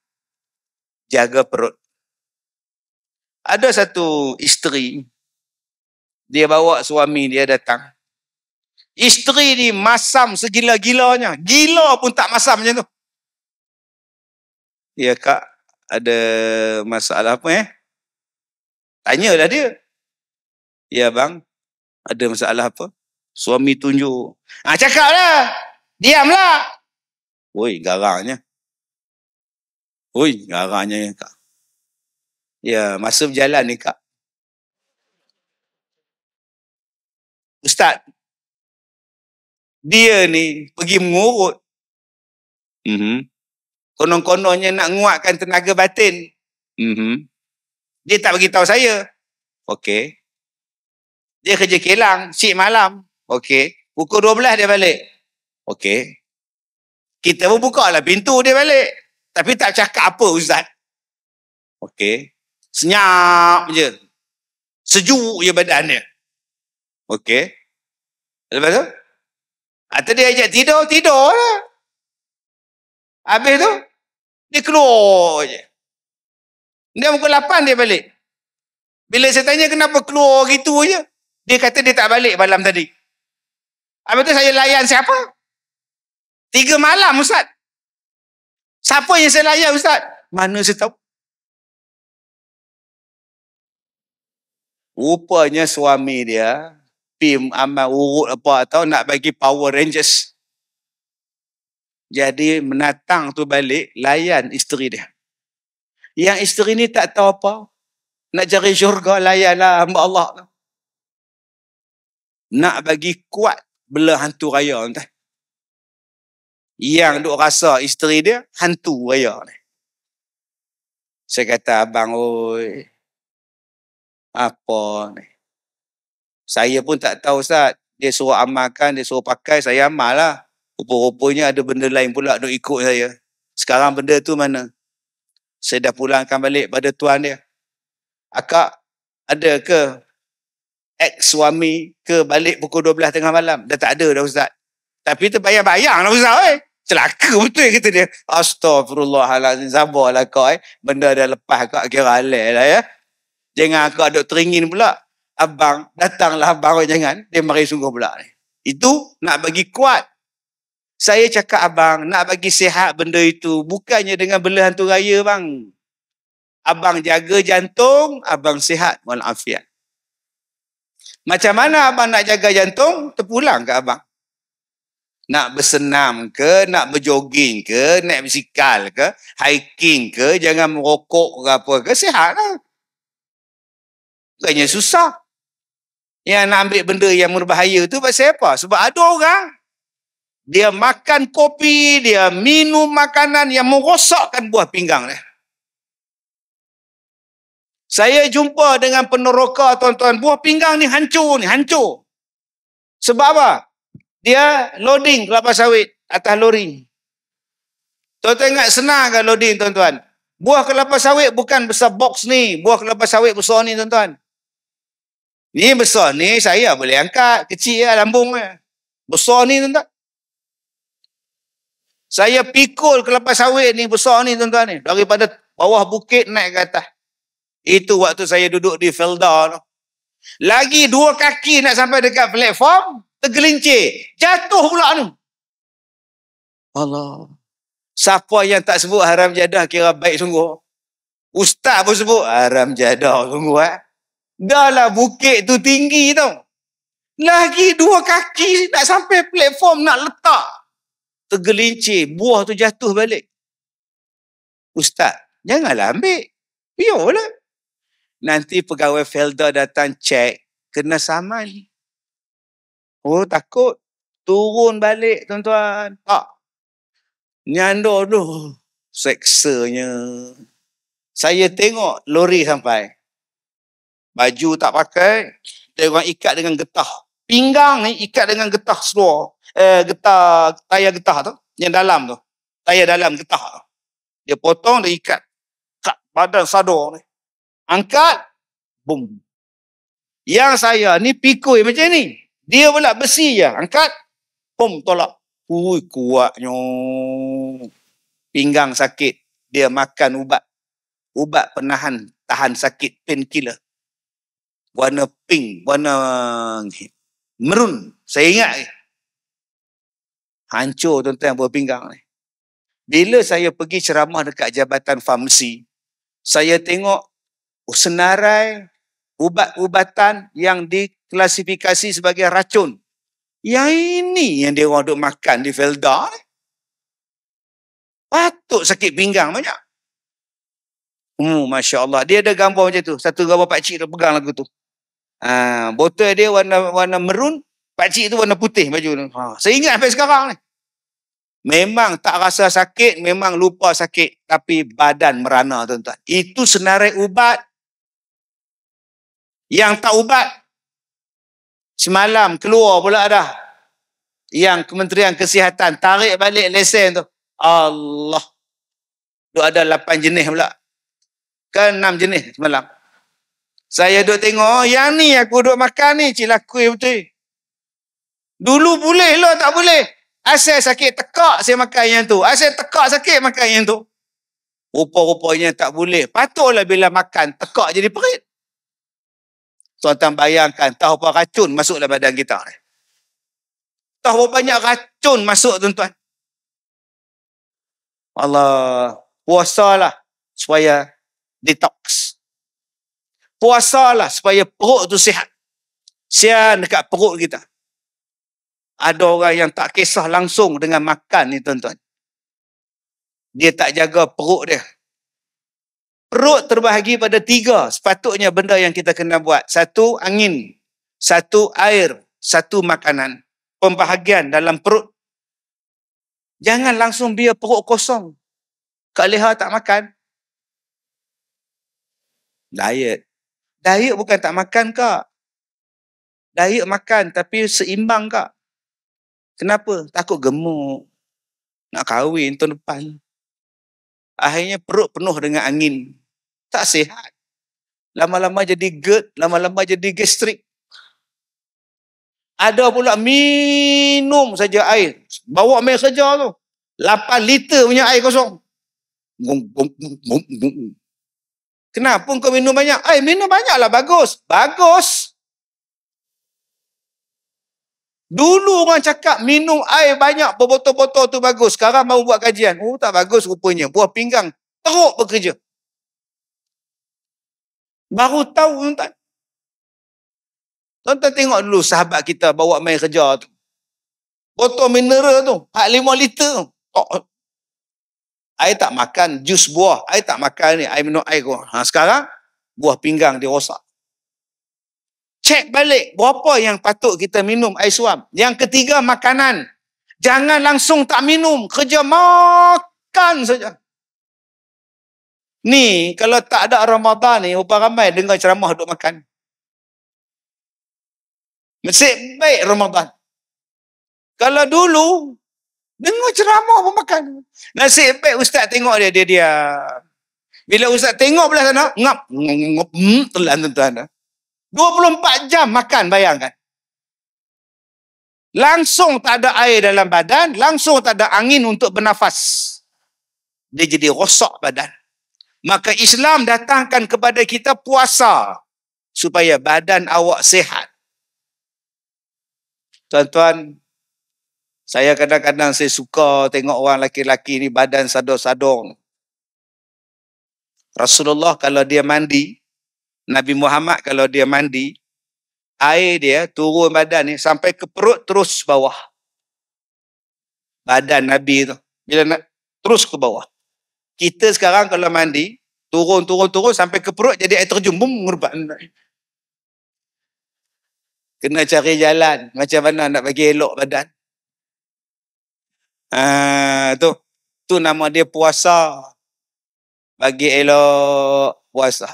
jaga perut. Ada satu isteri, dia bawa suami dia datang. Isteri ni masam segila-gilanya. Gila pun tak masam macam tu. Ya kak, ada masalah apa Tanyalah dia. Ya bang, ada masalah apa? Suami tunjuk. Cakaplah. Diamlah. Oi, garangnya. Oi, garangnya ya, Kak. Ya, masa berjalan ni Kak. Ustaz, dia ni pergi mengurut. Konon-kononnya nak nguatkan tenaga batin. Dia tak bagi tahu saya. Okey. Dia kerja kilang, shift malam. Okey. Pukul 12 dia balik. Okey. Kita pun buka lah pintu dia balik. Tapi tak cakap apa Ustaz. Okey. Senyap je. Sejuk je badan dia. Okey. Lepas tu? Atau dia ajak tidur, tidur lah. Habis tu, dia keluar je. Dia pukul 8 dia balik. Bila saya tanya kenapa keluar gitu je, dia kata dia tak balik malam tadi. Habis tu saya layan siapa? 3 malam Ustaz. Siapa yang saya layan Ustaz? Mana saya tahu? Rupanya suami dia, PIM amal urut apa tahu nak bagi Power Rangers. Jadi menatang tu balik, layan isteri dia. Yang isteri ni tak tahu apa. Nak cari syurga, layanlah hamba Allah. Nak bagi kuat bela hantu raya. Entah. Yang duk rasa isteri dia, hantu raya ni. Saya kata, abang, oi, apa ni? Saya pun tak tahu Ustaz. Dia suruh amalkan, dia suruh pakai, saya amal lah. Rupa-rupanya ada benda lain pula duk ikut saya. Sekarang benda tu mana? Saya dah pulangkan balik pada tuan dia. Akak, ada ke ex-suami ke balik pukul 12 tengah malam? Dah tak ada dah Ustaz. Tapi terbayang-bayang lah Ustaz. Celaka betul kata dia. Astaghfirullahaladzim. Sabarlah kau. Benda dah lepas kau kira halal lah ya. Jangan kau duk teringin pula. Abang, datanglah abang. Jangan. Dia mari sungguh pula. Itu nak bagi kuat. Saya cakap abang, nak bagi sihat benda itu. Bukannya dengan bela hantu raya bang. Abang jaga jantung, abang sihat walafiat. Macam mana abang nak jaga jantung? Terpulang ke abang. Nak bersenam ke, nak berjoging ke, naik bisikal ke, hiking ke, jangan merokok ke apa ke, sihat lah. Bukannya susah. Yang nak ambil benda yang berbahaya tu pasal apa? Sebab ada orang, dia makan kopi, dia minum makanan yang merosakkan buah pinggang dia. Saya jumpa dengan peneroka tuan-tuan, buah pinggang ni hancur ni, hancur. Sebab apa? Dia loading kelapa sawit atas lori. Tuan-tuan ingat senang kan loading tuan-tuan? Buah kelapa sawit bukan besar box ni, buah kelapa sawit besar ni tuan-tuan. Ni besar ni saya boleh angkat, kecil lah lambung dia. Besar ni tuan-tuan. Saya pikul kelapa sawit ni besar ni tuan-tuan ni. Daripada bawah bukit naik ke atas. Itu waktu saya duduk di Felda tu. Lagi 2 kaki nak sampai dekat platform, tergelincir. Jatuh pula ni. Allah. Siapa yang tak sebut haram jadah kira baik sungguh. Ustaz pun sebut haram jadah sungguh. Dah lah bukit tu tinggi tau. Lagi 2 kaki nak sampai platform nak letak. Tergelincir. Buah tu jatuh balik. Ustaz, janganlah ambil. Biarlah. Nanti pegawai Felda datang cek, kena saman. Oh, takut. Turun balik, tuan-tuan. Tak. Nyandor tu. Seksanya. Saya tengok lori sampai. Baju tak pakai. Dia orang ikat dengan getah. Pinggang ni ikat dengan getah seluar. Getah, tayar getah tu. Yang dalam tu. Tayar dalam getah tu. Dia potong, dia ikat. Kat badan sador ni. Angkat, boom. Yang saya ni pikul macam ni. Dia pula besi je. Angkat, boom, tolak. Ui, kuatnya. Pinggang sakit. Dia makan ubat. Ubat penahan, tahan sakit, painkiller. Warna pink, warna merun. Saya ingat. Hancur tuan-tuan buah pinggang ni. Bila saya pergi ceramah dekat Jabatan Farmasi, saya tengok senarai Ubat-ubatan yang diklasifikasi sebagai racun. Yang ini yang dia orang duk makan di Felda. Patut sakit pinggang banyak. Masya Allah. Dia ada gambar macam tu. Satu gambar pakcik dia pegang lagu tu. Botol dia warna merun. Pakcik tu warna putih baju tu. Saya ingat sampai sekarang ni. Memang tak rasa sakit. Memang lupa sakit. Tapi badan merana tuan-tuan. Itu senarai ubat. Yang tak ubat. Semalam keluar pula dah. Yang Kementerian Kesihatan tarik balik lesen tu. Allah. Duk ada 8 jenis pula. Kan 6 jenis semalam. Saya duk tengok, yang ni aku duk makan ni, cilakui betul. Dulu boleh lah, tak boleh. Asal sakit tekak saya makan yang tu. Asal tekak sakit makan yang tu. Rupa-rupanya tak boleh. Patutlah bila makan, tekak jadi perit. Tuan-tuan bayangkan, tahu apa racun masuk dalam badan kita ni. Tahu berapa banyak racun masuk tuan-tuan. Allah, puasalah supaya detox. Puasalah supaya perut tu sihat. Sian dekat perut kita. Ada orang yang tak kisah langsung dengan makan ni tuan-tuan. Dia tak jaga perut dia. Perut terbahagi pada 3. Sepatutnya benda yang kita kena buat. 1, angin. 1, air. 1, makanan. Pembahagian dalam perut. Jangan langsung biar perut kosong. Kak Leha tak makan. Diet. Diet bukan tak makan, Kak. Diet makan tapi seimbang, Kak. Kenapa? Takut gemuk. Nak kahwin tahun depan. Akhirnya perut penuh dengan angin. Tak sihat. Lama-lama jadi GERD, lama-lama jadi gastrik. Ada pula minum saja air. Bawa main kerja tu. 8 liter punya air kosong. Kenapa kau minum banyak? Minum banyaklah bagus. Bagus. Dulu orang cakap minum air banyak berbotol-botol tu bagus. Sekarang mau buat kajian. Tak bagus rupanya. Buah pinggang teruk bekerja. Baru tahu tuan-tuan. Tuan-tuan tengok dulu sahabat kita bawa main kerja tu. Botol mineral tu. 5 liter. Air tak makan jus buah. Air tak makan ni. Air minum air. Sekarang buah pinggang dia rosak. Cek balik berapa yang patut kita minum air suam. Yang ketiga, makanan. Jangan langsung tak minum. Kerja makan saja. Ni, kalau tak ada Ramadan ni, upah ramai dengar ceramah duk makan. Nasib baik Ramadan. Kalau dulu, dengar ceramah pun makan. Nasib baik ustaz tengok dia diam. Bila ustaz tengok belah sana, ngap. Telan tuan-tuan. 24 jam makan, bayangkan. Langsung tak ada air dalam badan, langsung tak ada angin untuk bernafas. Dia jadi rosak badan. Maka Islam datangkan kepada kita puasa supaya badan awak sihat. Tuan-tuan, saya kadang-kadang saya suka tengok orang laki-laki ni badan sador-sador. Rasulullah kalau dia mandi, Nabi Muhammad kalau dia mandi, air dia turun badan ni sampai ke perut terus bawah. Badan Nabi tu. Bila nak terus ke bawah. Kita sekarang kalau mandi, turun sampai ke perut jadi air terjun. Kena cari jalan. Macam mana nak bagi elok badan. Tu nama dia puasa. Bagi elok puasa.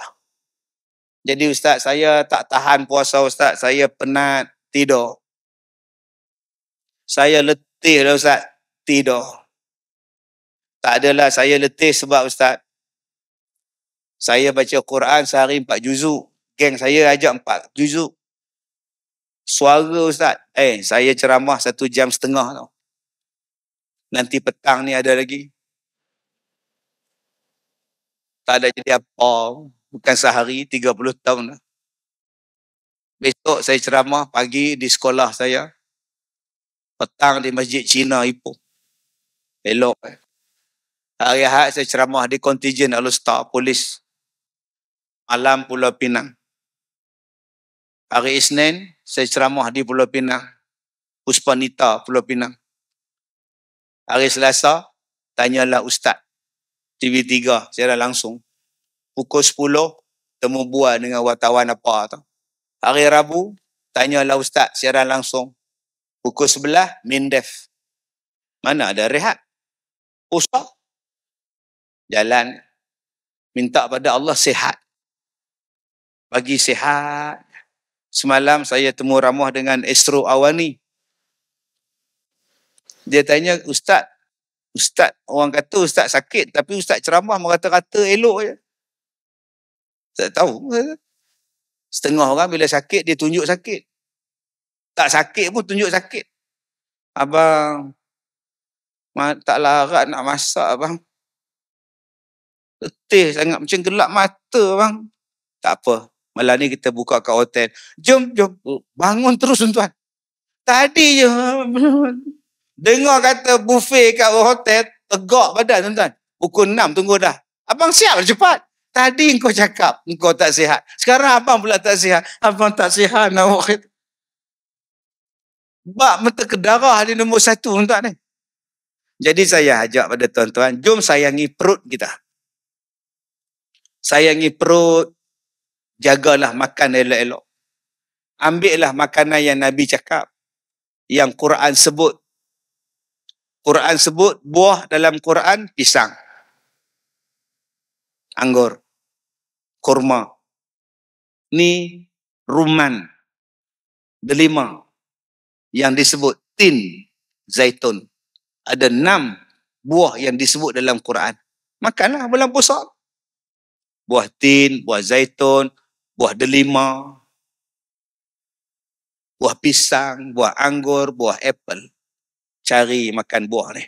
Jadi ustaz, saya tak tahan puasa ustaz. Saya penat tidur. Saya letih lah ustaz. Tidur. Tak adalah saya letih sebab ustaz. Saya baca Quran sehari 4 juzuk. Geng saya ajak 4 juzuk. Suara ustaz. Saya ceramah 1 jam setengah tau. Nanti petang ni ada lagi. Tak ada jadi apa. Bukan sehari, 30 tahun dah. Besok saya ceramah pagi di sekolah saya. Petang di Masjid Cina Ipoh. Elok. Hari Ahad saya ceramah di kontijen Alustar Polis. Malam Pulau Pinang. Hari Isnin, saya ceramah di Pulau Pinang. Puspanita, Pulau Pinang. Hari Selasa, tanyalah Ustaz. TV3, secara langsung. Pukul 10, temu bual dengan wartawan apa tu. Hari Rabu, tanyalah Ustaz secara langsung. Pukul 11, Mindef. Mana ada rehat? Ustaz. Jalan. Minta pada Allah sihat. Bagi sihat. Semalam saya temu ramah dengan Astro Awani. Dia tanya, Ustaz, orang kata Ustaz sakit, tapi Ustaz ceramah merata-rata elok je. Tak tahu. Setengah orang bila sakit, dia tunjuk sakit. Tak sakit pun tunjuk sakit. Abang, tak larat nak masak, abang. Letih sangat, macam gelap mata, abang. Tak apa. Malam ni kita buka kat hotel. Jom. Bangun terus, tuan. Tadi je. Dengar kata buffet kat hotel, tegak badan, tuan. Pukul 6 tunggu dah. Abang siap cepat. Tadi engkau cakap, engkau tak sihat. Sekarang abang pula tak sihat. Abang tak sihat nak wakil. Bab mata ke darah di nombor 1, tuan ni. Jadi saya ajak pada tuan-tuan, jom sayangi perut kita. Sayangi perut, jagalah makan elok-elok. Ambillah makanan yang Nabi cakap. Yang Quran sebut. Quran sebut buah dalam Quran pisang. Anggur. Kurma. Ni ruman. Delima. Yang disebut tin zaitun. Ada 6 buah yang disebut dalam Quran. Makanlah bulan puasa. Buah tin, buah zaitun, buah delima, buah pisang, buah anggur, buah apple. Cari makan buah ni.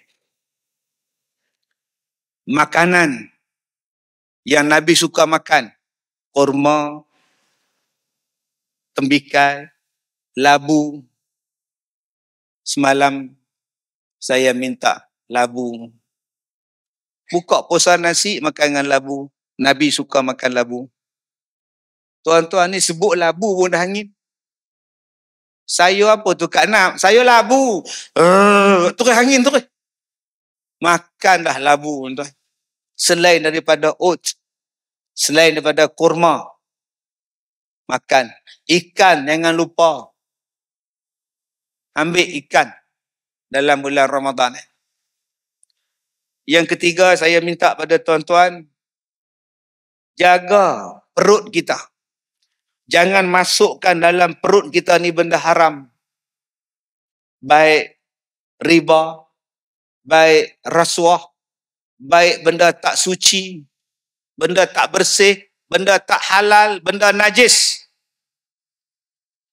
Makanan yang Nabi suka makan. Kurma, tembikai, labu. Semalam saya minta labu. Buka puasa nasi makan dengan labu. Nabi suka makan labu. Tuan-tuan ni sebut labu pun dah angin. Sayur apa tu Kak Nam? Sayur labu. Terus angin terus. Makanlah labu, tuan. Selain daripada oat. Selain daripada kurma. Makan. Ikan jangan lupa. Ambil ikan dalam bulan Ramadan. Yang ketiga, saya minta pada tuan-tuan, jaga perut kita. Jangan masukkan dalam perut kita ni benda haram. Baik riba, baik rasuah, baik benda tak suci, benda tak bersih, benda tak halal, benda najis.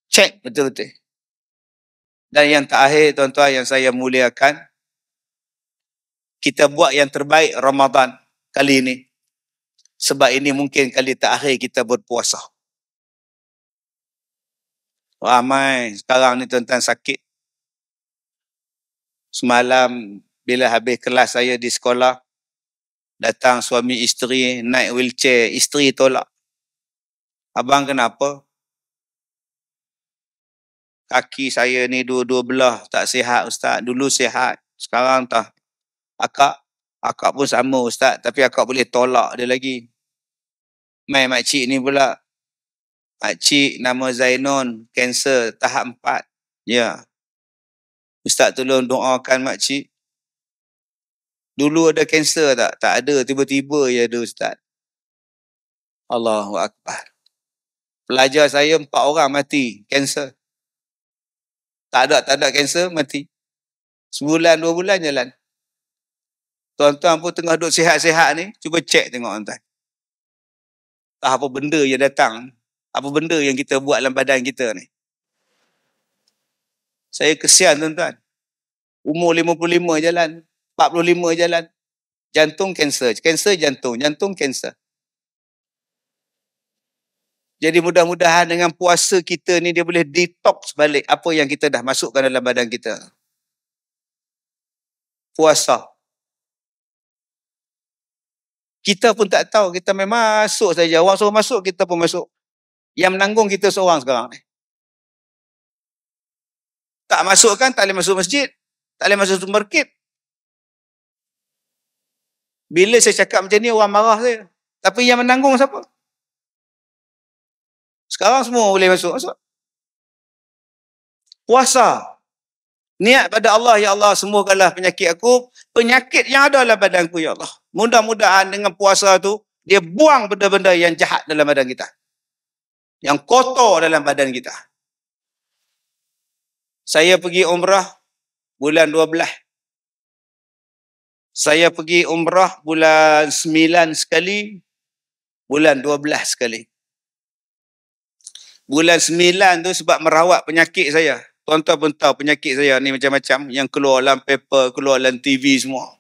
Cek betul-betul. Dan yang terakhir, tuan-tuan yang saya muliakan, kita buat yang terbaik Ramadan kali ini. Sebab ini mungkin kali terakhir kita berpuasa. Ramai sekarang ni tuan-tuan sakit. Semalam bila habis kelas saya di sekolah, datang suami isteri naik wheelchair, isteri tolak. Abang kenapa? Kaki saya ni dua-dua belah tak sihat Ustaz. Dulu sihat, sekarang tak. Akak pun sama Ustaz, tapi akak boleh tolak dia lagi. Mai makcik ni pula. Makcik nama Zainon, kanser tahap 4. Ya. Ustaz tolong doakan makcik. Dulu ada kanser tak? Tak ada, tiba-tiba je ada Ustaz. Allahu Akbar. Pelajar saya 4 orang mati kanser. Tak ada kanser, mati. Sebulan, 2 bulan jalan. Tuan-tuan pun tengah duduk sihat-sihat ni, cuba cek tengok tuan. Tak apa benda yang datang. Apa benda yang kita buat dalam badan kita ni. Saya kesian tuan-tuan. Umur 55 jalan. 45 jalan. Jantung kanser. Kanser jantung. Jantung kanser. Jadi mudah-mudahan dengan puasa kita ni dia boleh detox balik apa yang kita dah masukkan dalam badan kita. Puasa. Kita pun tak tahu. Kita memang masuk saja. Orang suruh masuk, kita pun masuk. Yang menanggung kita seorang sekarang ni. Tak masukkan, tak boleh masuk masjid. Tak boleh masuk supermarket. Bila saya cakap macam ni, orang marah saya. Tapi yang menanggung siapa? Sekarang semua boleh masuk. Puasa. Niat pada Allah, ya Allah, sembuhkanlah penyakit aku. Penyakit yang ada dalam badanku, ya Allah. Mudah-mudahan dengan puasa tu, dia buang benda-benda yang jahat dalam badan kita. Yang kotor dalam badan kita. Saya pergi umrah bulan 12. Saya pergi umrah bulan 9 sekali, bulan 12 sekali. Bulan 9 tu sebab merawat penyakit saya. Tuan-tuan pun tahu penyakit saya ni macam-macam. Yang keluar dalam paper, keluar dalam TV semua.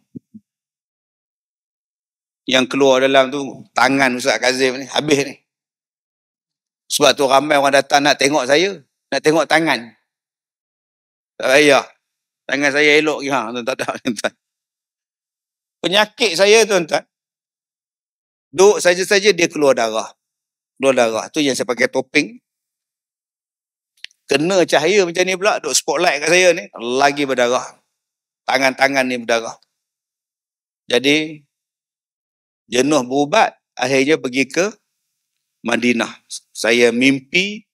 Yang keluar dalam tu, tangan Ustaz Kazim ni, habis ni. Sebab tu ramai orang datang nak tengok saya. Nak tengok tangan. Tak payah. Tangan saya elok ke? Tak ada. Penyakit saya, tuan-tuan. Duk saja-saja dia keluar darah. Keluar darah. Tu yang saya pakai topeng. Kena cahaya macam ni pula. Duk spotlight kat saya ni. Lagi berdarah. Tangan-tangan ni berdarah. Jadi, jenuh berubat. Akhirnya pergi ke Madinah. Saya mimpi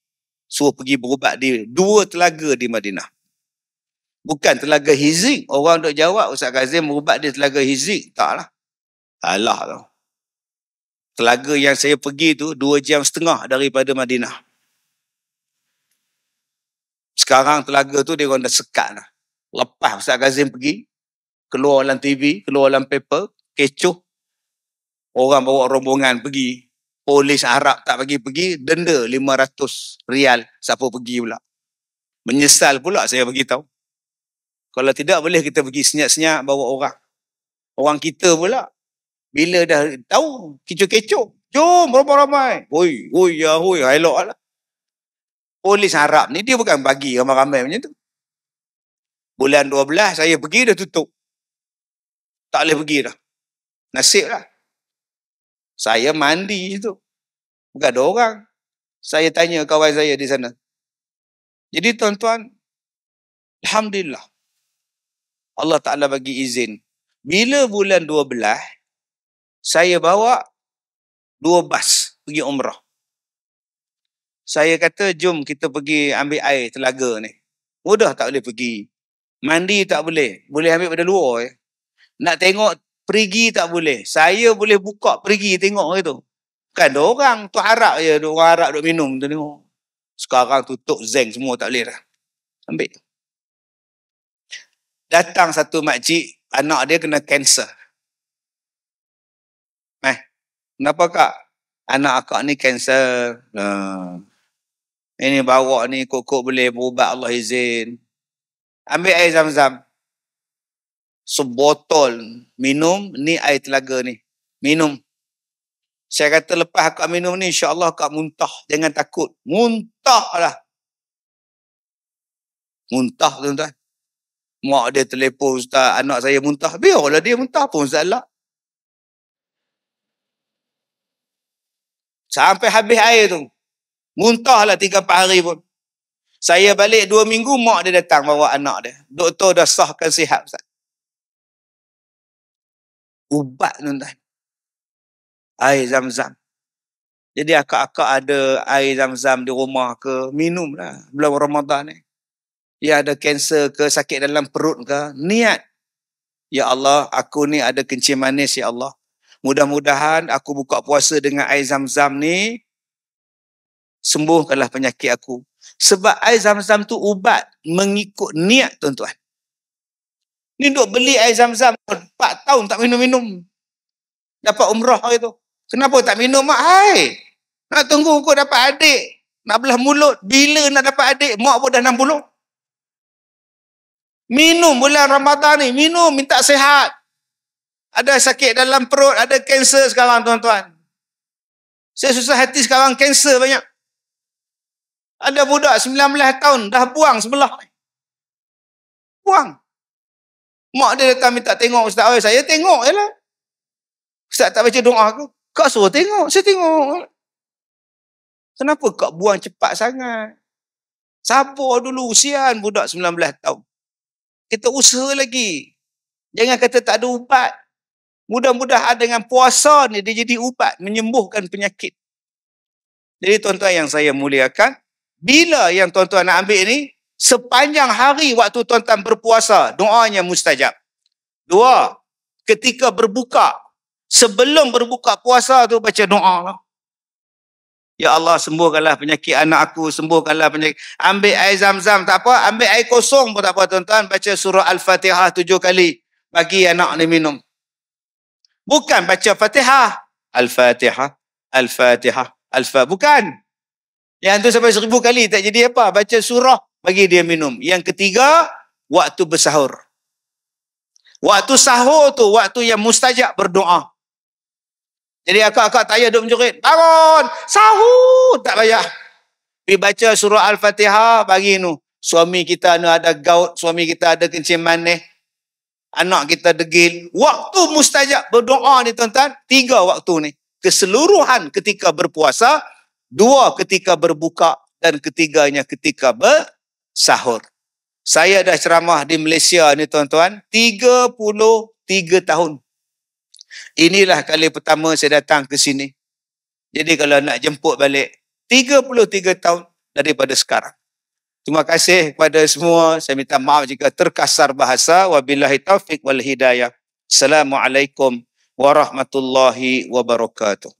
suruh pergi berubat di 2 telaga di Madinah. Bukan telaga Hizik. Orang duk jawab, Ustaz Kazim berubat di telaga Hizik. Taklah. Alah tu. Telaga yang saya pergi tu 2 jam setengah daripada Madinah. Sekarang telaga tu dia orang dah sekat lah. Lepas Ustaz Kazim pergi, keluar dalam TV, keluar dalam paper, kecoh. Orang bawa rombongan pergi. Polis Arab tak bagi pergi, denda 500 rial. Siapa pergi pula. Menyesal pula saya beritahu. Kalau tidak boleh kita pergi senyap-senyap bawa orang. Orang kita pula. Bila dah tahu kecoh-kecoh. Jom ramai-ramai. Hoi, ya hoi, elok lah. Polis Arab ni dia bukan bagi ramai-ramai macam tu. Bulan 12 saya pergi dah tutup. Tak boleh pergi dah. Nasib lah. Saya mandi tu. Bukan ada orang. Saya tanya kawan saya di sana. Jadi tuan-tuan, alhamdulillah. Allah Ta'ala bagi izin. Bila bulan 12, saya bawa 2 bas pergi umrah. Saya kata, jom kita pergi ambil air telaga ni. Mudah tak boleh pergi. Mandi tak boleh. Boleh ambil pada luar. Nak tengok perigi tak boleh. Saya boleh buka perigi tengok itu. Bukan ada orang. Tu Arab je. Orang Arab duk minum. Tu tengok. Sekarang tutup zeng semua tak boleh dah. Ambil. Datang satu makcik, anak dia kena kanser. Kenapa kak? Anak akak ni kanser. Ini bawa ni kok boleh berubat Allah izin. Ambil air zam-zam. Sebotol minum, ni air telaga ni. Minum. Saya kata lepas akak minum ni, insyaAllah akak muntah. Jangan takut. Muntah lah. Muntah tuan-tuan. Mak dia telefon, Ustaz, anak saya muntah. Biarlah dia muntah pun, Ustaz lah. Sampai habis air tu. Muntahlah 3-4 hari pun. Saya balik 2 minggu, mak dia datang bawa anak dia. Doktor dah sahkan sihat, Ustaz. Ubat, tuan-tuan. Air zam-zam. Jadi akak-akak ada air zam-zam di rumah ke, minumlah bulan Ramadan ni. Ya ada kanser ke, sakit dalam perut ke, niat. Ya Allah, aku ni ada kencing manis, ya Allah. Mudah-mudahan aku buka puasa dengan air zam-zam ni, sembuhkanlah penyakit aku. Sebab air zam-zam tu ubat mengikut niat, tuan-tuan. Ni duk beli air zam-zam 4 tahun tak minum-minum. Dapat umrah hari tu. Kenapa tak minum mak? Hai, nak tunggu kau dapat adik. Nak belah mulut. Bila nak dapat adik? Mak pun dah 60. Minum bulan Ramadan ni. Minum, minta sihat. Ada sakit dalam perut, ada kanser sekarang tuan-tuan. Saya susah hati sekarang, kanser banyak. Ada budak 19 tahun, dah buang sebelah. Buang. Mak dia datang minta tengok Ustaz. Saya tengok je lah. Ustaz tak baca doa aku. Kau suruh tengok, saya tengok. Kenapa kau buang cepat sangat? Sabar dulu, usian budak 19 tahun. Kita usaha lagi. Jangan kata tak ada ubat. Mudah-mudahan dengan puasa ni dia jadi ubat menyembuhkan penyakit. Jadi tuan-tuan yang saya muliakan, bila yang tuan-tuan nak ambil ni, sepanjang hari waktu tuan-tuan berpuasa, doanya mustajab. 2, ketika berbuka, sebelum berbuka puasa tu baca doa lah. Ya Allah, sembuhkanlah penyakit anak aku, sembuhkanlah penyakit. Ambil air zam-zam tak apa, ambil air kosong pun tak apa tuan-tuan, baca surah Al-Fatihah 7 kali, bagi anak ni minum. Bukan baca Fatihah, Al-Fatihah, Al-Fatihah, Al-Fatihah, bukan. Yang tu sampai 1000 kali tak jadi apa, baca surah, bagi dia minum. Yang ketiga, waktu bersahur. Waktu sahur tu, waktu yang mustajab berdoa. Jadi akak-akak tak payah duduk menjerit, bangun, sahur, tak payah. Pergi baca surah Al-Fatihah, bagi nu. Suami kita ni ada gout, suami kita ada kencing manis, anak kita degil. Waktu mustajab berdoa ni tuan-tuan, 3 waktu ni. Keseluruhan ketika berpuasa, 2 ketika berbuka, dan ketiganya ketika bersahur. Saya dah ceramah di Malaysia ni tuan-tuan, 33 tahun. Inilah kali pertama saya datang ke sini. Jadi kalau nak jemput balik, 33 tahun daripada sekarang. Terima kasih kepada semua. Saya minta maaf jika terkasar bahasa. Wabillahi taufiq wal hidayah. Assalamualaikum warahmatullahi wabarakatuh.